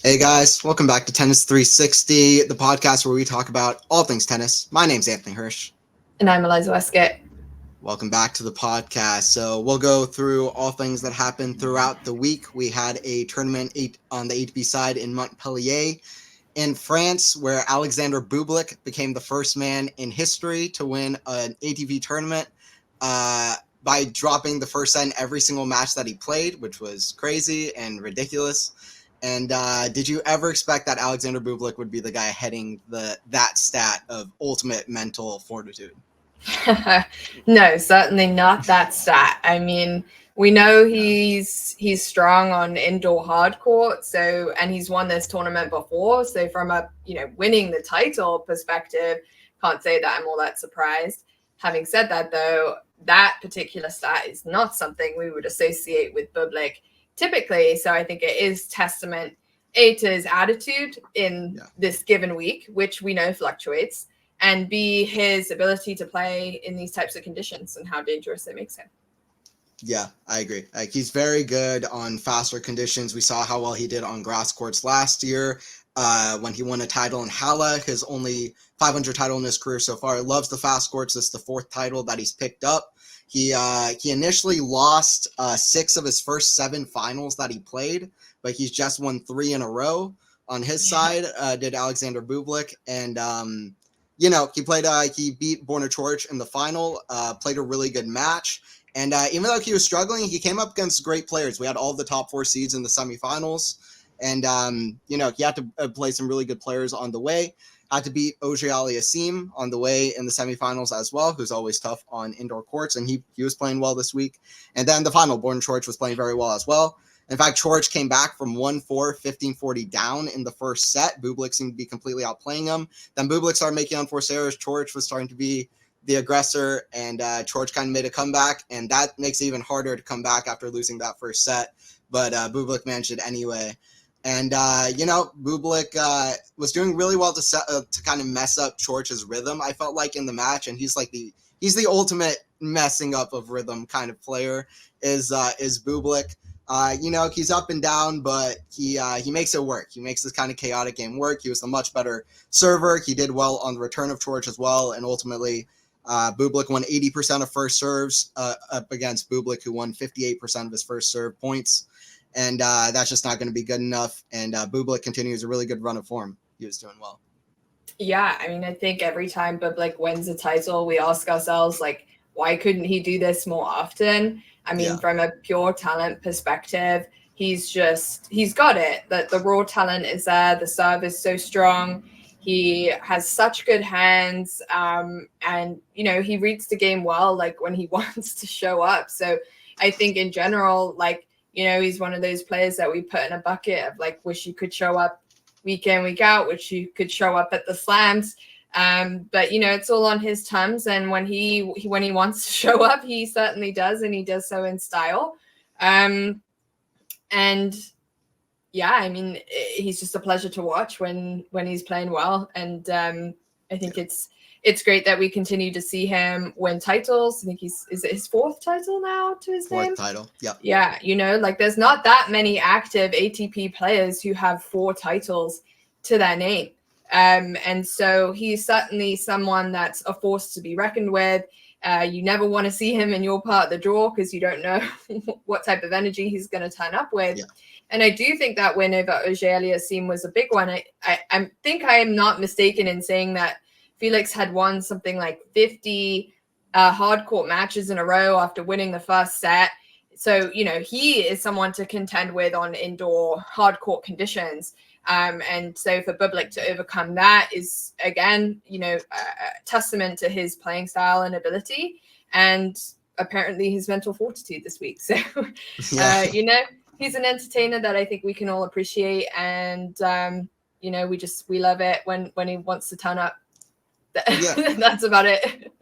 Hey guys, welcome back to Tennis 360, the podcast where we talk about all things tennis. My name's Anthony Hirsch. And I'm Eliza Wastcoat. Welcome back to the podcast. So we'll go through all things that happened throughout the week. We had a tournament on the ATP side in Montpellier in France, where Alexander Bublik became the first man in history to win an ATP tournament by dropping the first set in every single match that he played, which was crazy and ridiculous. And did you ever expect that Alexander Bublik would be the guy heading that stat of ultimate mental fortitude? No, certainly not that stat. I mean, we know he's strong on indoor hard court, and he's won this tournament before. So from a winning the title perspective, can't say that I'm all that surprised. Having said that, though, that particular stat is not something we would associate with Bublik typically. So I think it is testament A, to his attitude in this given week, which we know fluctuates, and B, his ability to play in these types of conditions and how dangerous it makes him. Yeah, I agree. Like, he's very good on faster conditions. We saw how well he did on grass courts last year when he won a title in Halle, his only 500 title in his career so far. He loves the fast courts. It's the fourth title that he's picked up. He initially lost 6 of his first 7 finals that he played, but he's just won 3 in a row. On his side, did Alexander Bublik, and he beat Borna Coric in the final, played a really good match, and even though he was struggling, he came up against great players. We had all the top 4 seeds in the semifinals, and he had to play some really good players on the way. Had to beat Auger-Aliassime on the way in the semifinals as well, who's always tough on indoor courts, and he was playing well this week. And then the final, Borna Coric was playing very well as well. In fact, Coric came back from 1-4, 15-40 down in the first set. Bublik seemed to be completely outplaying him. Then Bublik started making unforced errors. Coric was starting to be the aggressor, and Coric kind of made a comeback, and that makes it even harder to come back after losing that first set. But Bublik managed it anyway. And, Bublik was doing really well to kind of mess up Coric's rhythm, I felt like, in the match. And he's the ultimate messing up of rhythm kind of player is Bublik. He's up and down, but he makes it work. He makes this kind of chaotic game work. He was a much better server. He did well on the return of Coric as well. And ultimately, Bublik won 80% of first serves up against Bublik, who won 58% of his first serve points. And that's just not going to be good enough. And Bublik continues a really good run of form. He was doing well. Yeah, I mean, I think every time Bublik wins a title, we ask ourselves, like, why couldn't he do this more often? I mean, from a pure talent perspective, he's got it. The raw talent is there. The serve is so strong. He has such good hands. And, he reads the game well, like, when he wants to show up. So I think in general, like, he's one of those players that we put in a bucket of, like, wish you could show up week in, week out, wish you could show up at the slams. But, it's all on his terms. And when he wants to show up, he certainly does. And he does so in style. And yeah, I mean, he's just a pleasure to watch when he's playing well. And I think it's great that we continue to see him win titles. I think is it his 4th title now to his name? 4th title, yeah. Yeah, like, there's not that many active ATP players who have 4 titles to their name. And so he's certainly someone that's a force to be reckoned with. You never want to see him in your part of the draw because you don't know what type of energy he's going to turn up with. Yeah. And I do think that win over Auger-Aliassime was a big one. I think I am not mistaken in saying that Felix had won something like 50 hard court matches in a row after winning the first set. So, he is someone to contend with on indoor hard court conditions. And so for Bublik to overcome that is, again, a testament to his playing style and ability, and apparently his mental fortitude this week. So, he's an entertainer that I think we can all appreciate. And, we love it when he wants to turn up. That's about it.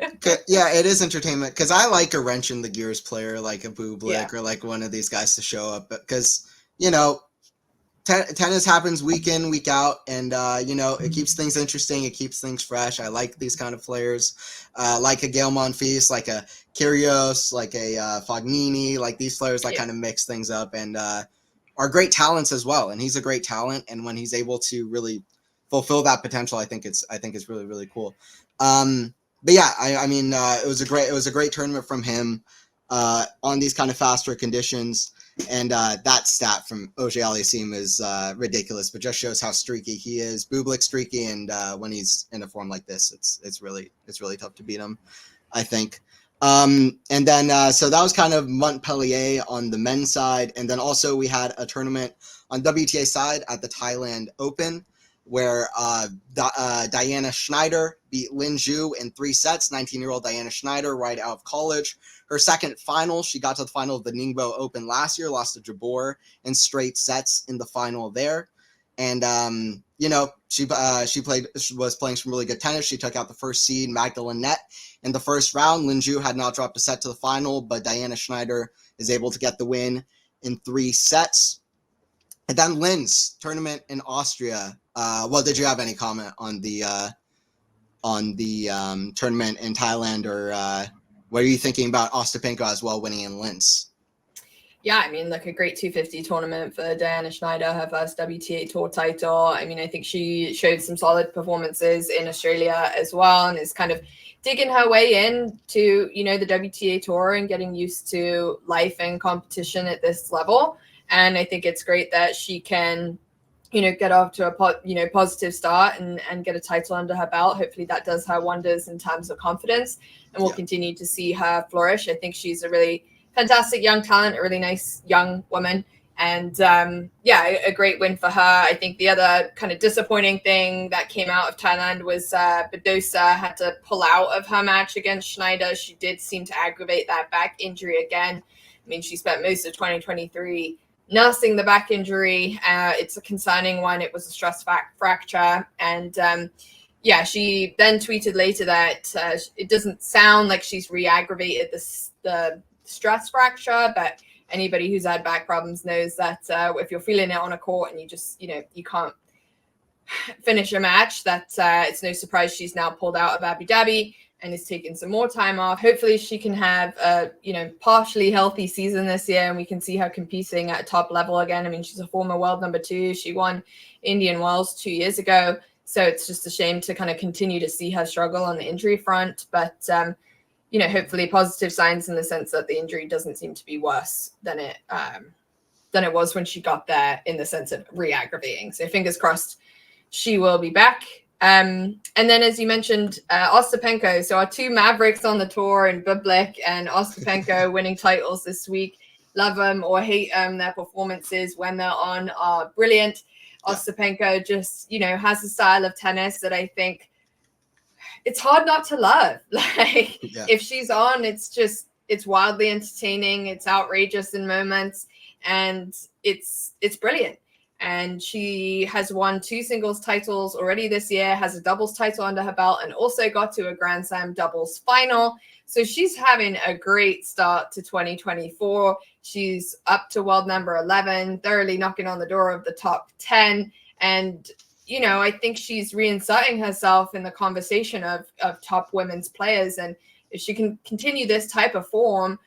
Yeah, it is entertainment because I like a wrench in the gears player like a Bublik or like one of these guys to show up because, tennis happens week in, week out, and it keeps things interesting. It keeps things fresh. I like these kind of players, like a Gael Monfils, like a Kyrgios, like a Fognini, like these players that kind of mix things up. And are great talents as well. And he's a great talent. And when he's able to really fulfill that potential, I think it's really, really cool. But yeah, I mean, it was a great tournament from him on these kind of faster conditions. And that stat from Auger-Aliassime is ridiculous, but just shows how streaky he is. Bublik streaky, and when he's in a form like this, it's really tough to beat him, I think. And then so that was kind of Montpellier on the men's side, and then also we had a tournament on WTA side at the Thailand Open, where Diana Schneider beat Linz Open in 3 sets. 19-year-old Diana Schneider, right out of college. Her second final, she got to the final of the Ningbo Open last year, lost to Jabeur in straight sets in the final there. And, you know, she was playing some really good tennis. She took out the first seed, Magdalene Net, in the first round. Linz Open had not dropped a set to the final, but Diana Schneider is able to get the win in 3 sets. And then Linz tournament in Austria. Well, did you have any comment on the tournament in Thailand, or what are you thinking about Ostapenko as well winning in Linz? Yeah, I mean, like a great 250 tournament for Diana Schneider, her first WTA Tour title. I mean, I think she showed some solid performances in Australia as well, and is kind of digging her way in to, you know, the WTA Tour and getting used to life and competition at this level. And I think it's great that she can, you know, get off to a positive start and get a title under her belt. Hopefully that does her wonders in terms of confidence, and we'll continue to see her flourish. I think she's a really fantastic young talent, a really nice young woman. And a great win for her. I think the other kind of disappointing thing that came out of Thailand was Badosa had to pull out of her match against Schneider. She did seem to aggravate that back injury again. I mean, she spent most of 2023 nursing the back injury. It's a concerning one. It was a stress fracture. And she then tweeted later that it doesn't sound like she's re-aggravated the stress fracture, but anybody who's had back problems knows that if you're feeling it on a court and you just, you know, you can't finish a match, that it's no surprise she's now pulled out of Abu Dhabi and is taking some more time off. Hopefully she can have a, you know, partially healthy season this year, and we can see her competing at a top level again. I mean, she's a former world number 2. She won Indian Wells 2 years ago. So it's just a shame to kind of continue to see her struggle on the injury front. But, you know, hopefully positive signs in the sense that the injury doesn't seem to be worse than it was when she got there, in the sense of re-aggravating. So fingers crossed she will be back. And then, as you mentioned, Ostapenko. So our 2 Mavericks on the tour, and Bublik and Ostapenko winning titles this week. Love them or hate them. Their performances when they're on are brilliant. Ostapenko just, you know, has a style of tennis that I think it's hard not to love. Like, if she's on, it's wildly entertaining. It's outrageous in moments, and it's brilliant. And she has won 2 singles titles already this year, has a doubles title under her belt, and also got to a Grand Slam doubles final. So she's having a great start to 2024. She's up to world number 11, thoroughly knocking on the door of the top 10. And, you know, I think she's reinserting herself in the conversation of top women's players. And if she can continue this type of form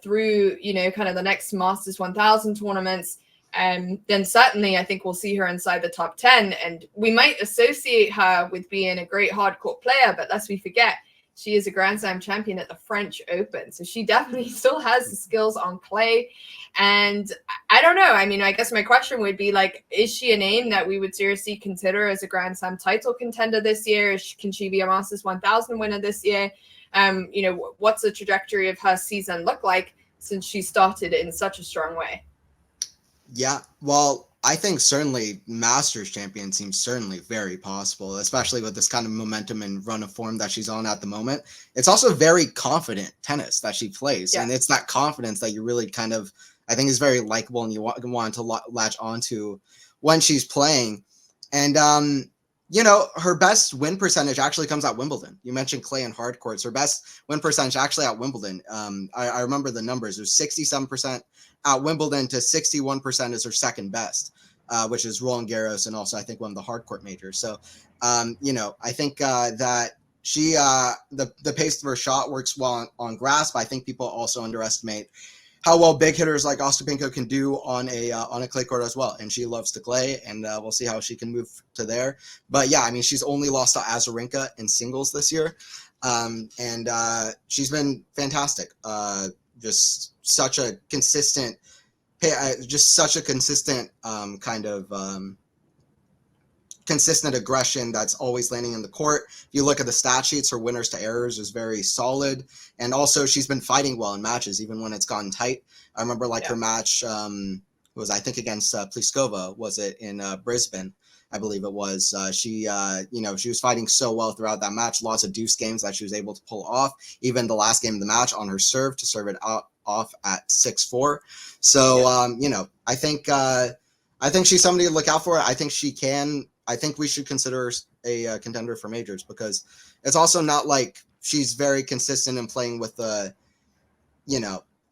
through, you know, kind of the next Masters 1000 tournaments, then certainly I think we'll see her inside the top 10. And we might associate her with being a great hardcourt player, but lest we forget, she is a Grand Slam champion at the French Open. So she definitely still has the skills on clay. And I don't know. I mean, I guess my question would be, like, is she a name that we would seriously consider as a Grand Slam title contender this year? Can she be a Masters 1000 winner this year? You know, what's the trajectory of her season look like since she started in such a strong way? Yeah, well, I think certainly Masters champion seems certainly very possible, especially with this kind of momentum and run of form that she's on at the moment. It's also very confident tennis that she plays, and it's that confidence that you really kind of, I think, is very likable, and you want to latch onto when she's playing. And you know, her best win percentage actually comes at Wimbledon. You mentioned clay and hard courts. Her best win percentage actually at Wimbledon. I remember the numbers. It was 67% at Wimbledon to 61% is her second best, which is Roland Garros, and also I think one of the hard court majors. So, you know, I think that she the pace of her shot works well on grass, but I think people also underestimate how well big hitters like Ostapenko can do on a clay court as well. And she loves to clay, and we'll see how she can move to there. But yeah, I mean, she's only lost to Azarenka in singles this year. And she's been fantastic. Just such a consistent consistent aggression that's always landing in the court. If you look at the stat sheets, her winners to errors is very solid. And also she's been fighting well in matches, even when it's gotten tight. I remember her match was, I think, against Pliskova, was it in Brisbane? I believe it was. She was fighting so well throughout that match. Lots of deuce games that she was able to pull off. Even the last game of the match on her serve to serve it off at 6-4. So, I think she's somebody to look out for. I think we should consider her a contender for majors, because it's also not like she's very consistent in playing with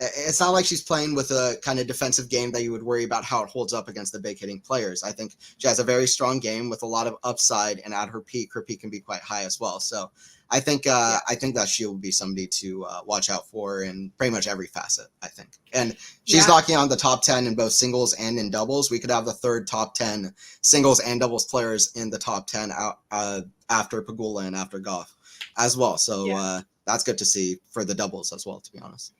it's not like she's playing with a kind of defensive game that you would worry about how it holds up against the big hitting players. I think she has a very strong game with a lot of upside, and at her peak can be quite high as well. So I think that she will be somebody to watch out for in pretty much every facet, I think. And she's knocking on the top 10 in both singles and in doubles. We could have the third top 10 singles and doubles players in the top 10 after Pegula and after Goff as well. So that's good to see for the doubles as well, to be honest.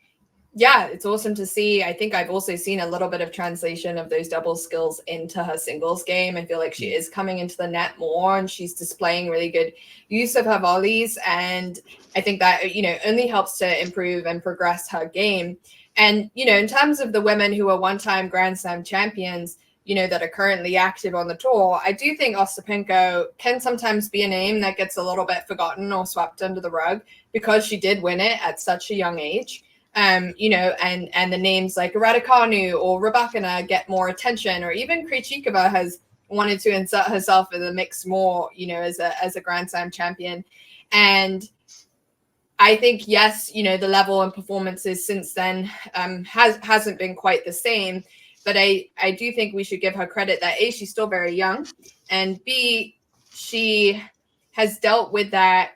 Yeah, it's awesome to see. I think I've also seen a little bit of translation of those double skills into her singles game. I feel like she is coming into the net more, and she's displaying really good use of her volleys. And I think that, only helps to improve and progress her game. And, in terms of the women who are one-time Grand Slam champions, that are currently active on the tour, I do think Ostapenko can sometimes be a name that gets a little bit forgotten or swept under the rug, because she did win it at such a young age. And the names like Raducanu or Rybakina get more attention, or even Krejcikova has wanted to insert herself in the mix more, as a Grand Slam champion. And I think, yes, the level and performances since then hasn't been quite the same, but I do think we should give her credit that A, she's still very young, and B, she has dealt with that,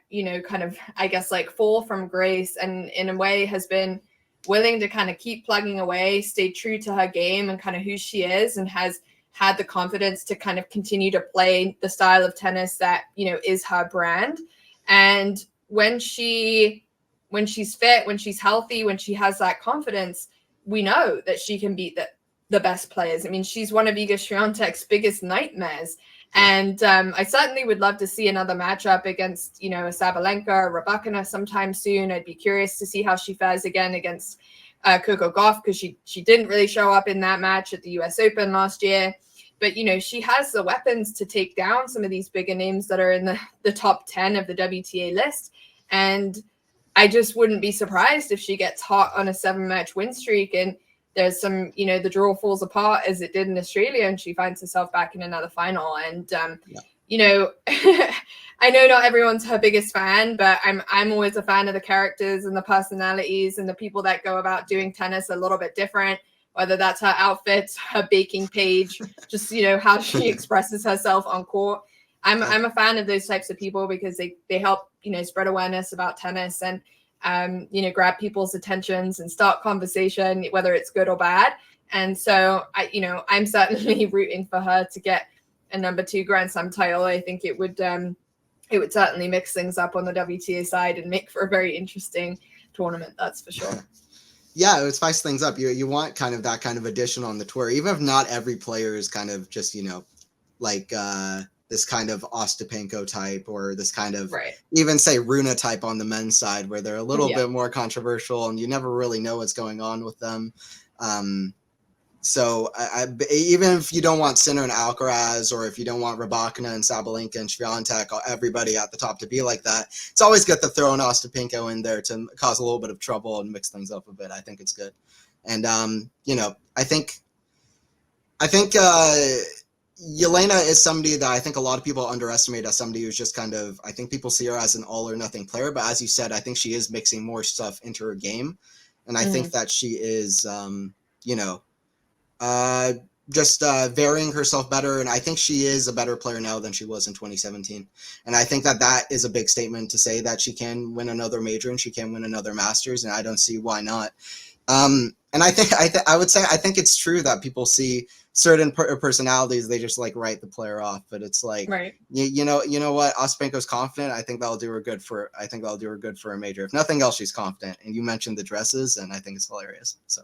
kind of, I guess, fall from grace, and in a way has been willing to kind of keep plugging away, stay true to her game and kind of who she is, and has had the confidence to kind of continue to play the style of tennis that, is her brand. And when she's fit, when she's healthy, when she has that confidence, we know that she can beat the best players. I mean, she's one of Iga Swiatek's biggest nightmares. And I certainly would love to see another matchup against, a Sabalenka or Rybakina sometime soon. I'd be curious to see how she fares again against Coco Gauff, because she didn't really show up in that match at the US Open last year. But, she has the weapons to take down some of these bigger names that are in the top 10 of the WTA list. And I just wouldn't be surprised if she gets hot on a 7-match win streak, and there's some, the draw falls apart as it did in Australia, and she finds herself back in another final. And, I know not everyone's her biggest fan, but I'm always a fan of the characters and the personalities and the people that go about doing tennis a little bit different, whether that's her outfits, her baking page, just, how she expresses herself on court. I'm a fan of those types of people, because they help, spread awareness about tennis and, grab people's attentions and start conversation, whether it's good or bad. And so I'm certainly rooting for her to get a number 2 Grand Slam title. I think it would certainly mix things up on the WTA side and make for a very interesting tournament. That's for sure. Yeah, it would spice things up. You want kind of that kind of addition on the tour, even if not every player is kind of just, this kind of Ostapenko type, or this kind of even say Rune type on the men's side, where they're a little bit more controversial and you never really know what's going on with them. So even if you don't want Sinner and Alcaraz, or if you don't want Rybakina and Sabalenka and Swiatek, everybody at the top to be like that, it's always good to throw an Ostapenko in there to cause a little bit of trouble and mix things up a bit. I think it's good. And, I think Yelena is somebody that I think a lot of people underestimate as somebody who's just kind of, I think people see her as an all or nothing player, but as you said, I think she is mixing more stuff into her game. And I think that she is, just varying herself better. And I think she is a better player now than she was in 2017. And I think that is a big statement to say that she can win another major and she can win another Masters. And I don't see why not. And I think it's true that people see certain personalities, they just like write the player off, but it's like, right. you know what, Ostapenko's confident. I think that'll do her good for a major. If nothing else, she's confident. And you mentioned the dresses, and I think it's hilarious. So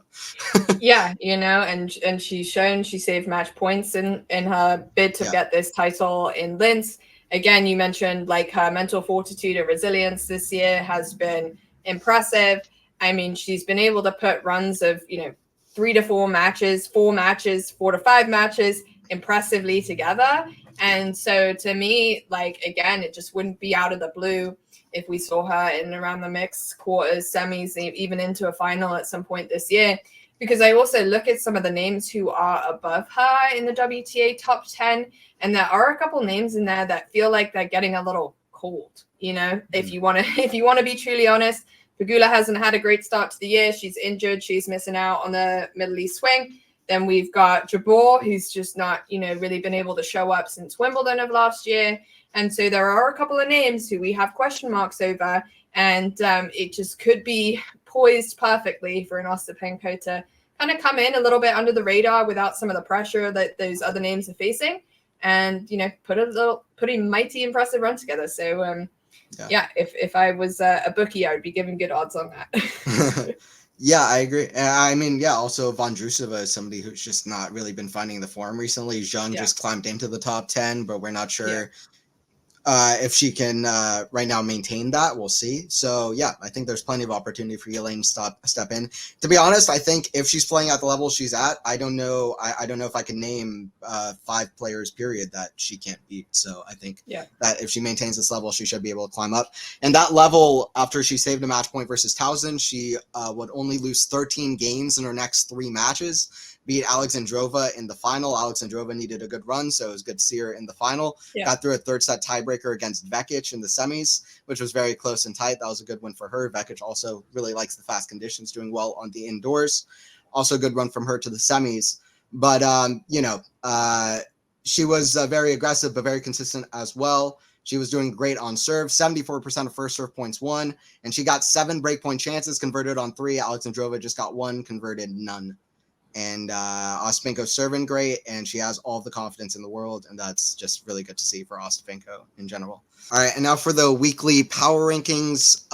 yeah, and she's shown she saved match points in her bid to get this title in Linz. Again, you mentioned like her mental fortitude and resilience this year has been impressive. I mean, she's been able to put runs of 3 to 4 matches, 4 matches, 4 to 5 matches impressively together. And so to me, like, again, it just wouldn't be out of the blue if we saw her in around the mix, quarters, semis, even into a final at some point this year. Because I also look at some of the names who are above her in the WTA top 10, and there are a couple names in there that feel like they're getting a little cold. If you want to be truly honest, Pegula hasn't had a great start to the year. She's injured. She's missing out on the Middle East swing. Then we've got Jabeur, who's just not, really been able to show up since Wimbledon of last year. And so there are a couple of names who we have question marks over. And it just could be poised perfectly for an Ostapenko to kind of come in a little bit under the radar without some of the pressure that those other names are facing, and put a mighty impressive run together. So if I was a bookie, I would be giving good odds on that. Yeah, I agree. I mean, also Vondrousova is somebody who's just not really been finding the form recently. Zhang just climbed into the top 10, but we're not sure if she can right now maintain that. We'll see. So I think there's plenty of opportunity for Elaine to step in. To be honest, I think if she's playing at the level she's at, I don't know if I can name 5 players period that she can't beat. So I think that if she maintains this level, she should be able to climb up. And that level, after she saved a match point versus Towson, she would only lose 13 games in her next 3 matches. Beat Alexandrova in the final. Alexandrova needed a good run, so it was good to see her in the final. Got through a 3rd set tiebreaker against Vekic in the semis, which was very close and tight. That was a good win for her. Vekic also really likes the fast conditions, doing well on the indoors. Also a good run from her to the semis. But, she was very aggressive, but very consistent as well. She was doing great on serve, 74% of first serve points won, and she got 7 breakpoint chances, converted on 3. Alexandrova just got 1, converted none. And Ostapenko's serving great, and she has all the confidence in the world, and that's just really good to see for Ostapenko in general. All right, and now for the weekly power rankings.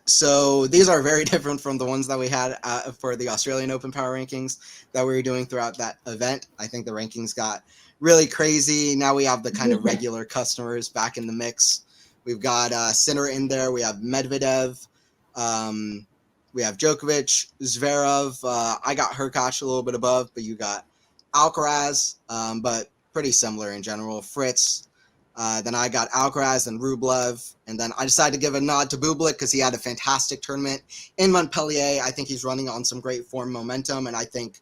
So these are very different from the ones that we had for the Australian Open power rankings that we were doing throughout that event. I think the rankings got really crazy. Now we have the kind of regular customers back in the mix. We've got Sinner in there. We have Medvedev. We have Djokovic, Zverev. I got Hurkacz a little bit above, but you got Alcaraz, but pretty similar in general. Fritz. Then I got Alcaraz and Rublev. And then I decided to give a nod to Bublik because he had a fantastic tournament in Montpellier. I think he's running on some great form momentum, and I think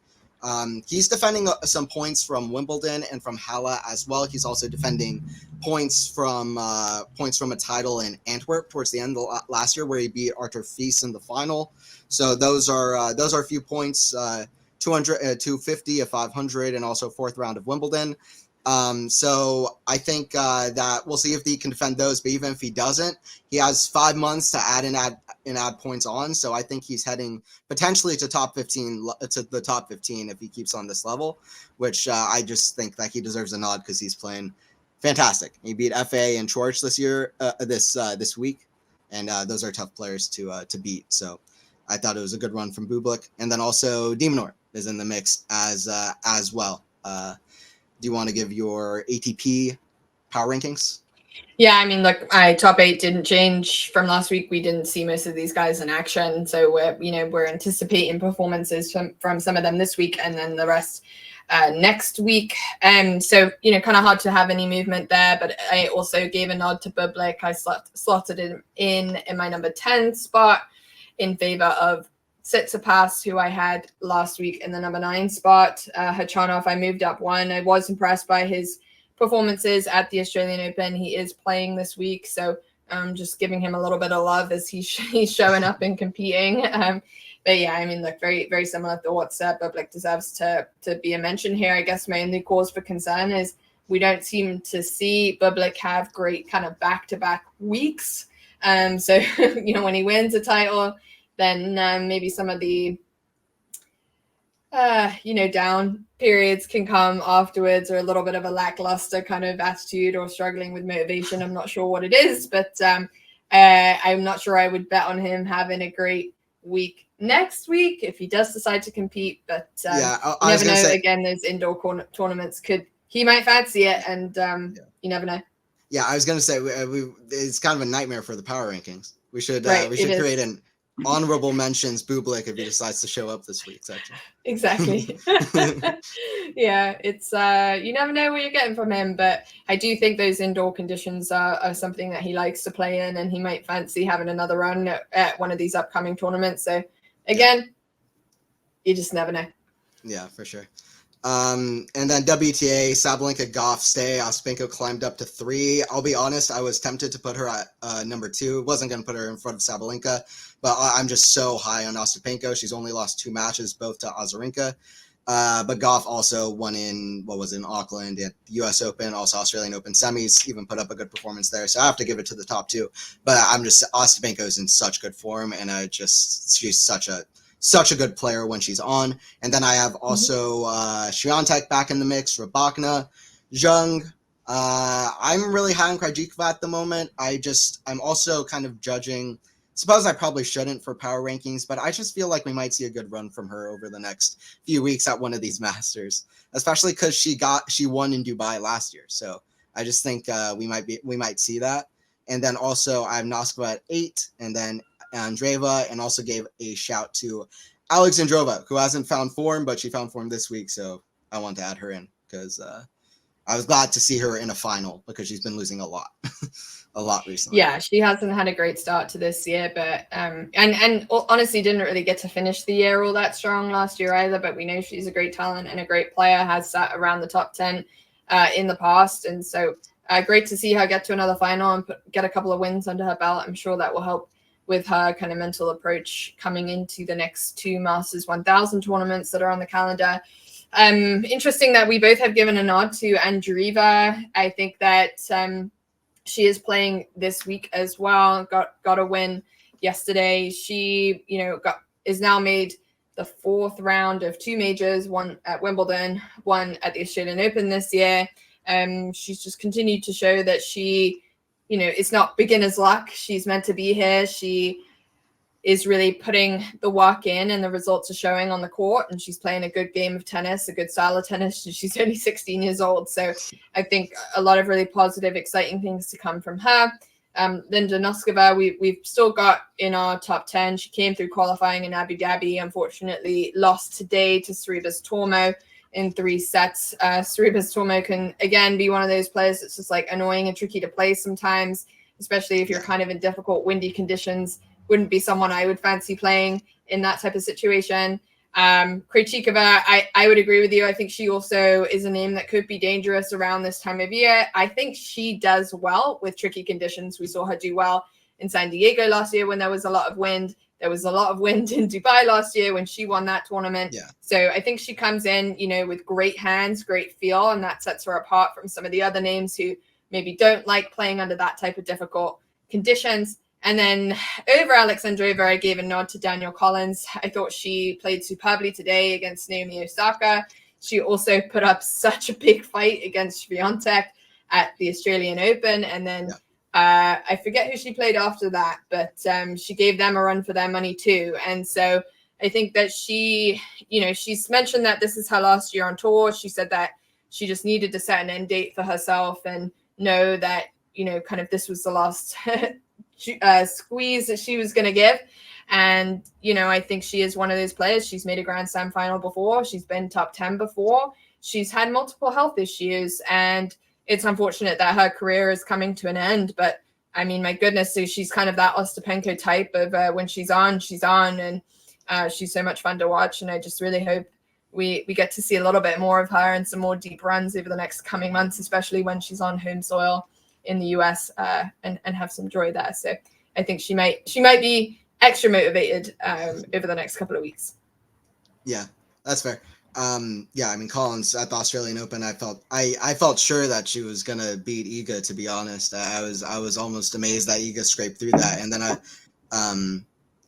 he's defending some points from Wimbledon and from Halle as well. He's also defending points from a title in Antwerp towards the end of last year, where he beat Arthur Fils in the final. So those are a few points: 200, 250, a 500, and also 4th round of Wimbledon. So I think that we'll see if he can defend those. But even if he doesn't, he has 5 months to add points on. So I think he's heading potentially to the top 15 if he keeps on this level, which I just think that he deserves a nod because he's playing fantastic. He beat FA and Schwartz this year, this week, and those are tough players to beat. So I thought it was a good run from Bublik, and then also Demonor is in the mix as well. Do you want to give your ATP power rankings? Yeah, I mean, look, my top 8 didn't change from last week. We didn't see most of these guys in action, so we're anticipating performances from some of them this week, and then the rest next week. So kind of hard to have any movement there. But I also gave a nod to Bublik. I slotted him in my number 10 spot in favor of Tsitsipas, who I had last week in the number 9 spot. Khachanov, I moved up 1. I was impressed by his performances at the Australian Open. He is playing this week, so I'm just giving him a little bit of love as he's showing up and competing. But yeah, I mean, look, very, very similar thoughts. Bublik deserves to be a mention here. I guess my only cause for concern is we don't seem to see Bublik have great kind of back-to-back weeks. So when he wins a title, then maybe some of the down periods can come afterwards, or a little bit of a lackluster kind of attitude or struggling with motivation. I'm not sure what it is, but I'm not sure I would bet on him having a great week next week if he does decide to compete. But you never know. Again, those indoor tournaments he might fancy it, and you never know. Yeah, I was going to say it's kind of a nightmare for the power rankings. We should create an honorable mentions Bublik if he decides to show up this week section. Exactly. Yeah, it's you never know what you're getting from him, but I do think those indoor conditions are something that he likes to play in, and he might fancy having another run at one of these upcoming tournaments. So again, you just never know. Yeah, for sure. And then WTA, Sabalenka, Goff, stay. Ostapenko climbed up to 3. I'll be honest, I was tempted to put her at number 2. Wasn't going to put her in front of Sabalenka, but I'm just so high on Ostapenko. She's only lost 2 matches, both to Azarenka. But Goff also won in Auckland at the U.S. Open, also Australian Open semis, even put up a good performance there. So I have to give it to the top 2. But Ostapenko is in such good form, and she's such a good player when she's on. And then I have also Swiatek back in the mix, Rybakina, Zhang. I'm really high on Krejcikova at the moment. I'm also kind of judging. Suppose I probably shouldn't for power rankings, but I just feel like we might see a good run from her over the next few weeks at one of these Masters, especially because she won in Dubai last year. So I just think we might see that. And then also I have Noskova at 8, and then Andreeva, and also gave a shout to Alexandrova, who hasn't found form, but she found form this week. So I want to add her in because I was glad to see her in a final because she's been losing a lot recently. Yeah, she hasn't had a great start to this year, but and honestly didn't really get to finish the year all that strong last year either. But we know she's a great talent and a great player, has sat around the top 10 in the past, and so great to see her get to another final and get a couple of wins under her belt. I'm sure that will help with her kind of mental approach coming into the next 2 Masters 1000 tournaments that are on the calendar. Interesting that we both have given a nod to Andreeva. I think that she is playing this week as well. Got a win yesterday. She, is now made the 4th round of 2 majors, one at Wimbledon, one at the Australian Open this year. She's just continued to show that she, it's not beginner's luck. She's meant to be here. She is really putting the work in, and the results are showing on the court, and she's playing a good game of tennis, a good style of tennis. She's only 16 years old. So I think a lot of really positive, exciting things to come from her. Linda Noskova, we've still got in our top 10. She came through qualifying in Abu Dhabi, unfortunately lost today to Sorribes Tormo in 3 sets. Sorribes Tormo can, again, be one of those players that's just like annoying and tricky to play sometimes, especially if you're kind of in difficult, windy conditions. Wouldn't be someone I would fancy playing in that type of situation. Krejcikova, I would agree with you. I think she also is a name that could be dangerous around this time of year. I think she does well with tricky conditions. We saw her do well in San Diego last year when there was a lot of wind. There was a lot of wind in Dubai last year when she won that tournament. Yeah. So I think she comes in, with great hands, great feel, and that sets her apart from some of the other names who maybe don't like playing under that type of difficult conditions. And then over Alexandrova, I gave a nod to Danielle Collins. I thought she played superbly today against Naomi Osaka. She also put up such a big fight against Swiatek at the Australian Open. And then I forget who she played after that, but she gave them a run for their money too. And so I think that she, she's mentioned that this is her last year on tour. She said that she just needed to set an end date for herself and know that, kind of this was the last squeeze that she was going to give. And, I think she is one of those players. She's made a Grand Slam final before. She's been top 10 before. She's had multiple health issues, and it's unfortunate that her career is coming to an end. But I mean, my goodness, so she's kind of that Ostapenko type of when she's on, and she's so much fun to watch. And I just really hope we get to see a little bit more of her and some more deep runs over the next coming months, especially when she's on home soil in the US and have some joy there. So I think she might be extra motivated over the next couple of weeks. Yeah, that's fair. Collins at the Australian Open, I felt sure that she was gonna beat Iga, to be honest. I was almost amazed that Iga scraped through that, and then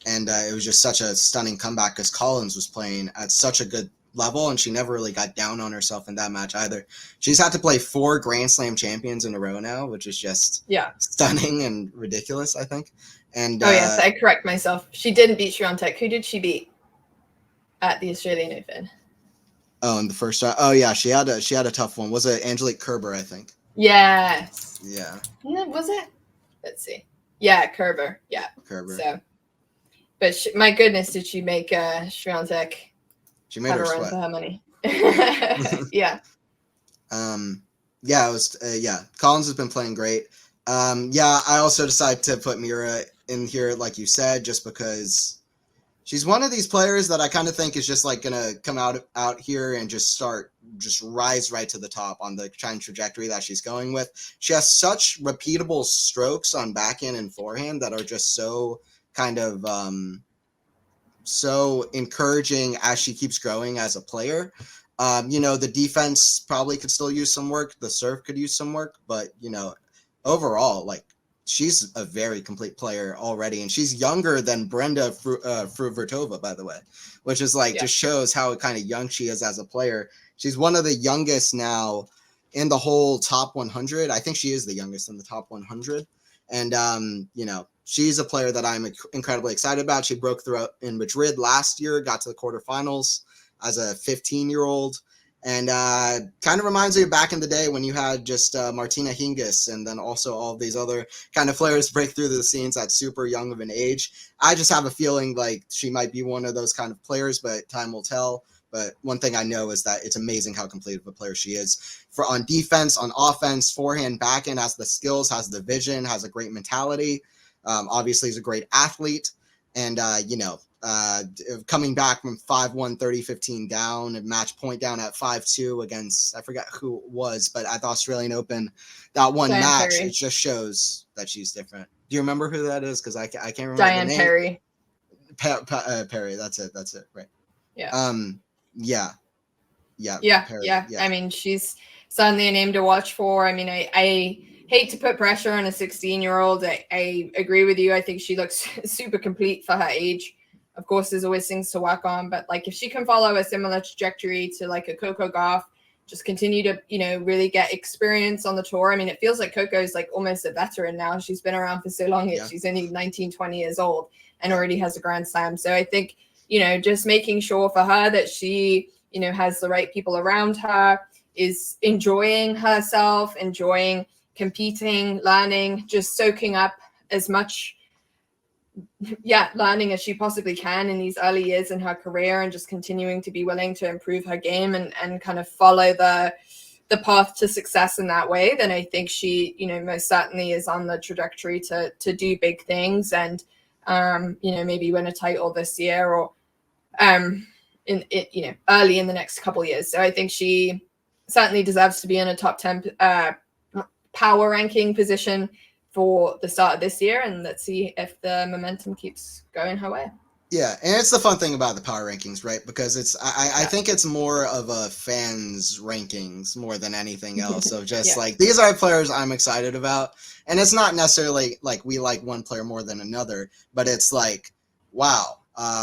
it was just such a stunning comeback because Collins was playing at such a good level, and she never really got down on herself in that match either. She's had to play 4 Grand Slam champions in a row now, which is just stunning and ridiculous, I think. And yes, I correct myself. She didn't beat Swiatek. Who did she beat at the Australian Open? Oh, in the first round. Oh yeah, she had a tough one. Was it Angelique Kerber, I think? Yes. Yeah. Was it? Let's see. Yeah, Kerber. Yeah. Kerber. So, but my goodness, did she make Swiatek? She made her sweat. For her money. Yeah. Yeah, it was. Collins has been playing great. I also decided to put Mira in here, like you said, just because she's one of these players that I kind of think is just like gonna come out here and just rise right to the top on the kind of trajectory that she's going with. She has such repeatable strokes on backhand and forehand that are just so kind of so encouraging as she keeps growing as a player. The defense probably could still use some work. The serve could use some work, but overall, like, she's a very complete player already, and she's younger than Brenda Fruvertova, by the way, which is just shows how kind of young she is as a player. She's one of the youngest now in the whole top 100. I think she is the youngest in the top 100. And, she's a player that I'm incredibly excited about. She broke through in Madrid last year, got to the quarterfinals as a 15-year-old. And kind of reminds me of back in the day when you had just Martina Hingis and then also all of these other kind of players break through the scenes at super young of an age. I just have a feeling like she might be one of those kind of players, but time will tell. But one thing I know is that it's amazing how complete of a player she is. For on defense, on offense, forehand, backhand, has the skills, has the vision, has a great mentality. Obviously, is a great athlete. And, coming back from 5-1, 30-15 down and match point down at 5-2 against, I forgot who it was, but at the Australian Open, that one match, it just shows that she's different. Do you remember who that is? Because I can't remember Diane the name. Perry. Perry, that's it, right. Yeah. Perry, I mean, she's certainly a name to watch for. I mean, I hate to put pressure on a 16-year-old. I agree with you. I think she looks super complete for her age. Of course, there's always things to work on, but like if she can follow a similar trajectory to like a Coco Gauff, just continue to, really get experience on the tour. I mean, it feels like Coco's like almost a veteran now. She's been around for so long. Yeah. She's only 19, 20 years old and already has a Grand Slam. So I think, just making sure for her that she, has the right people around her, is enjoying herself, enjoying competing, learning, just soaking up as much learning as she possibly can in these early years in her career, and just continuing to be willing to improve her game and kind of follow the path to success in that way, then I think she, most certainly is on the trajectory to do big things and, maybe win a title this year or early in the next couple of years. So I think she certainly deserves to be in a top 10 power ranking position for the start of this year, and let's see if the momentum keeps going her way. Yeah, and it's the fun thing about the power rankings, right? Because it's I think it's more of a fans rankings more than anything else. So just like these are players I'm excited about, and it's not necessarily like we like one player more than another, but it's like, wow,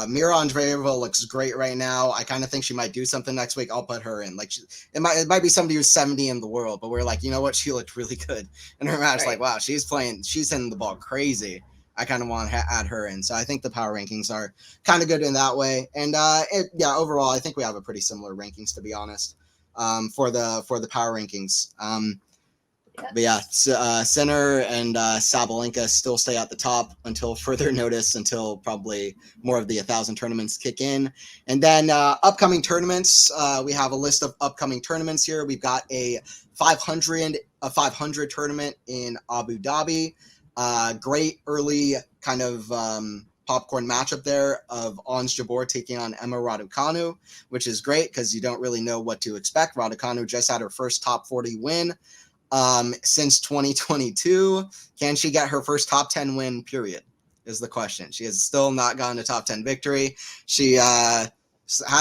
Mira Andreeva looks great right now. I kind of think she might do something next week. I'll put her in. Like it might be somebody who's 70 in the world, but we're like, you know what? She looked really good in her match. Right. Like, wow, she's hitting the ball crazy. I kind of want to add her in. So I think the power rankings are kind of good in that way. And overall, I think we have a pretty similar rankings, to be honest, for the power rankings. But yeah, Sinner and Sabalenka still stay at the top until further notice, until probably more of the 1,000 tournaments kick in. And then upcoming tournaments, we have a list of upcoming tournaments here. We've got a 500 tournament in Abu Dhabi. Great early kind of popcorn matchup there of Ons Jabeur taking on Emma Raducanu, which is great because you don't really know what to expect. Raducanu just had her first top 40 win since 2022. Can she get her first top 10 win, period, is the question. She has still not gotten a top 10 victory. She has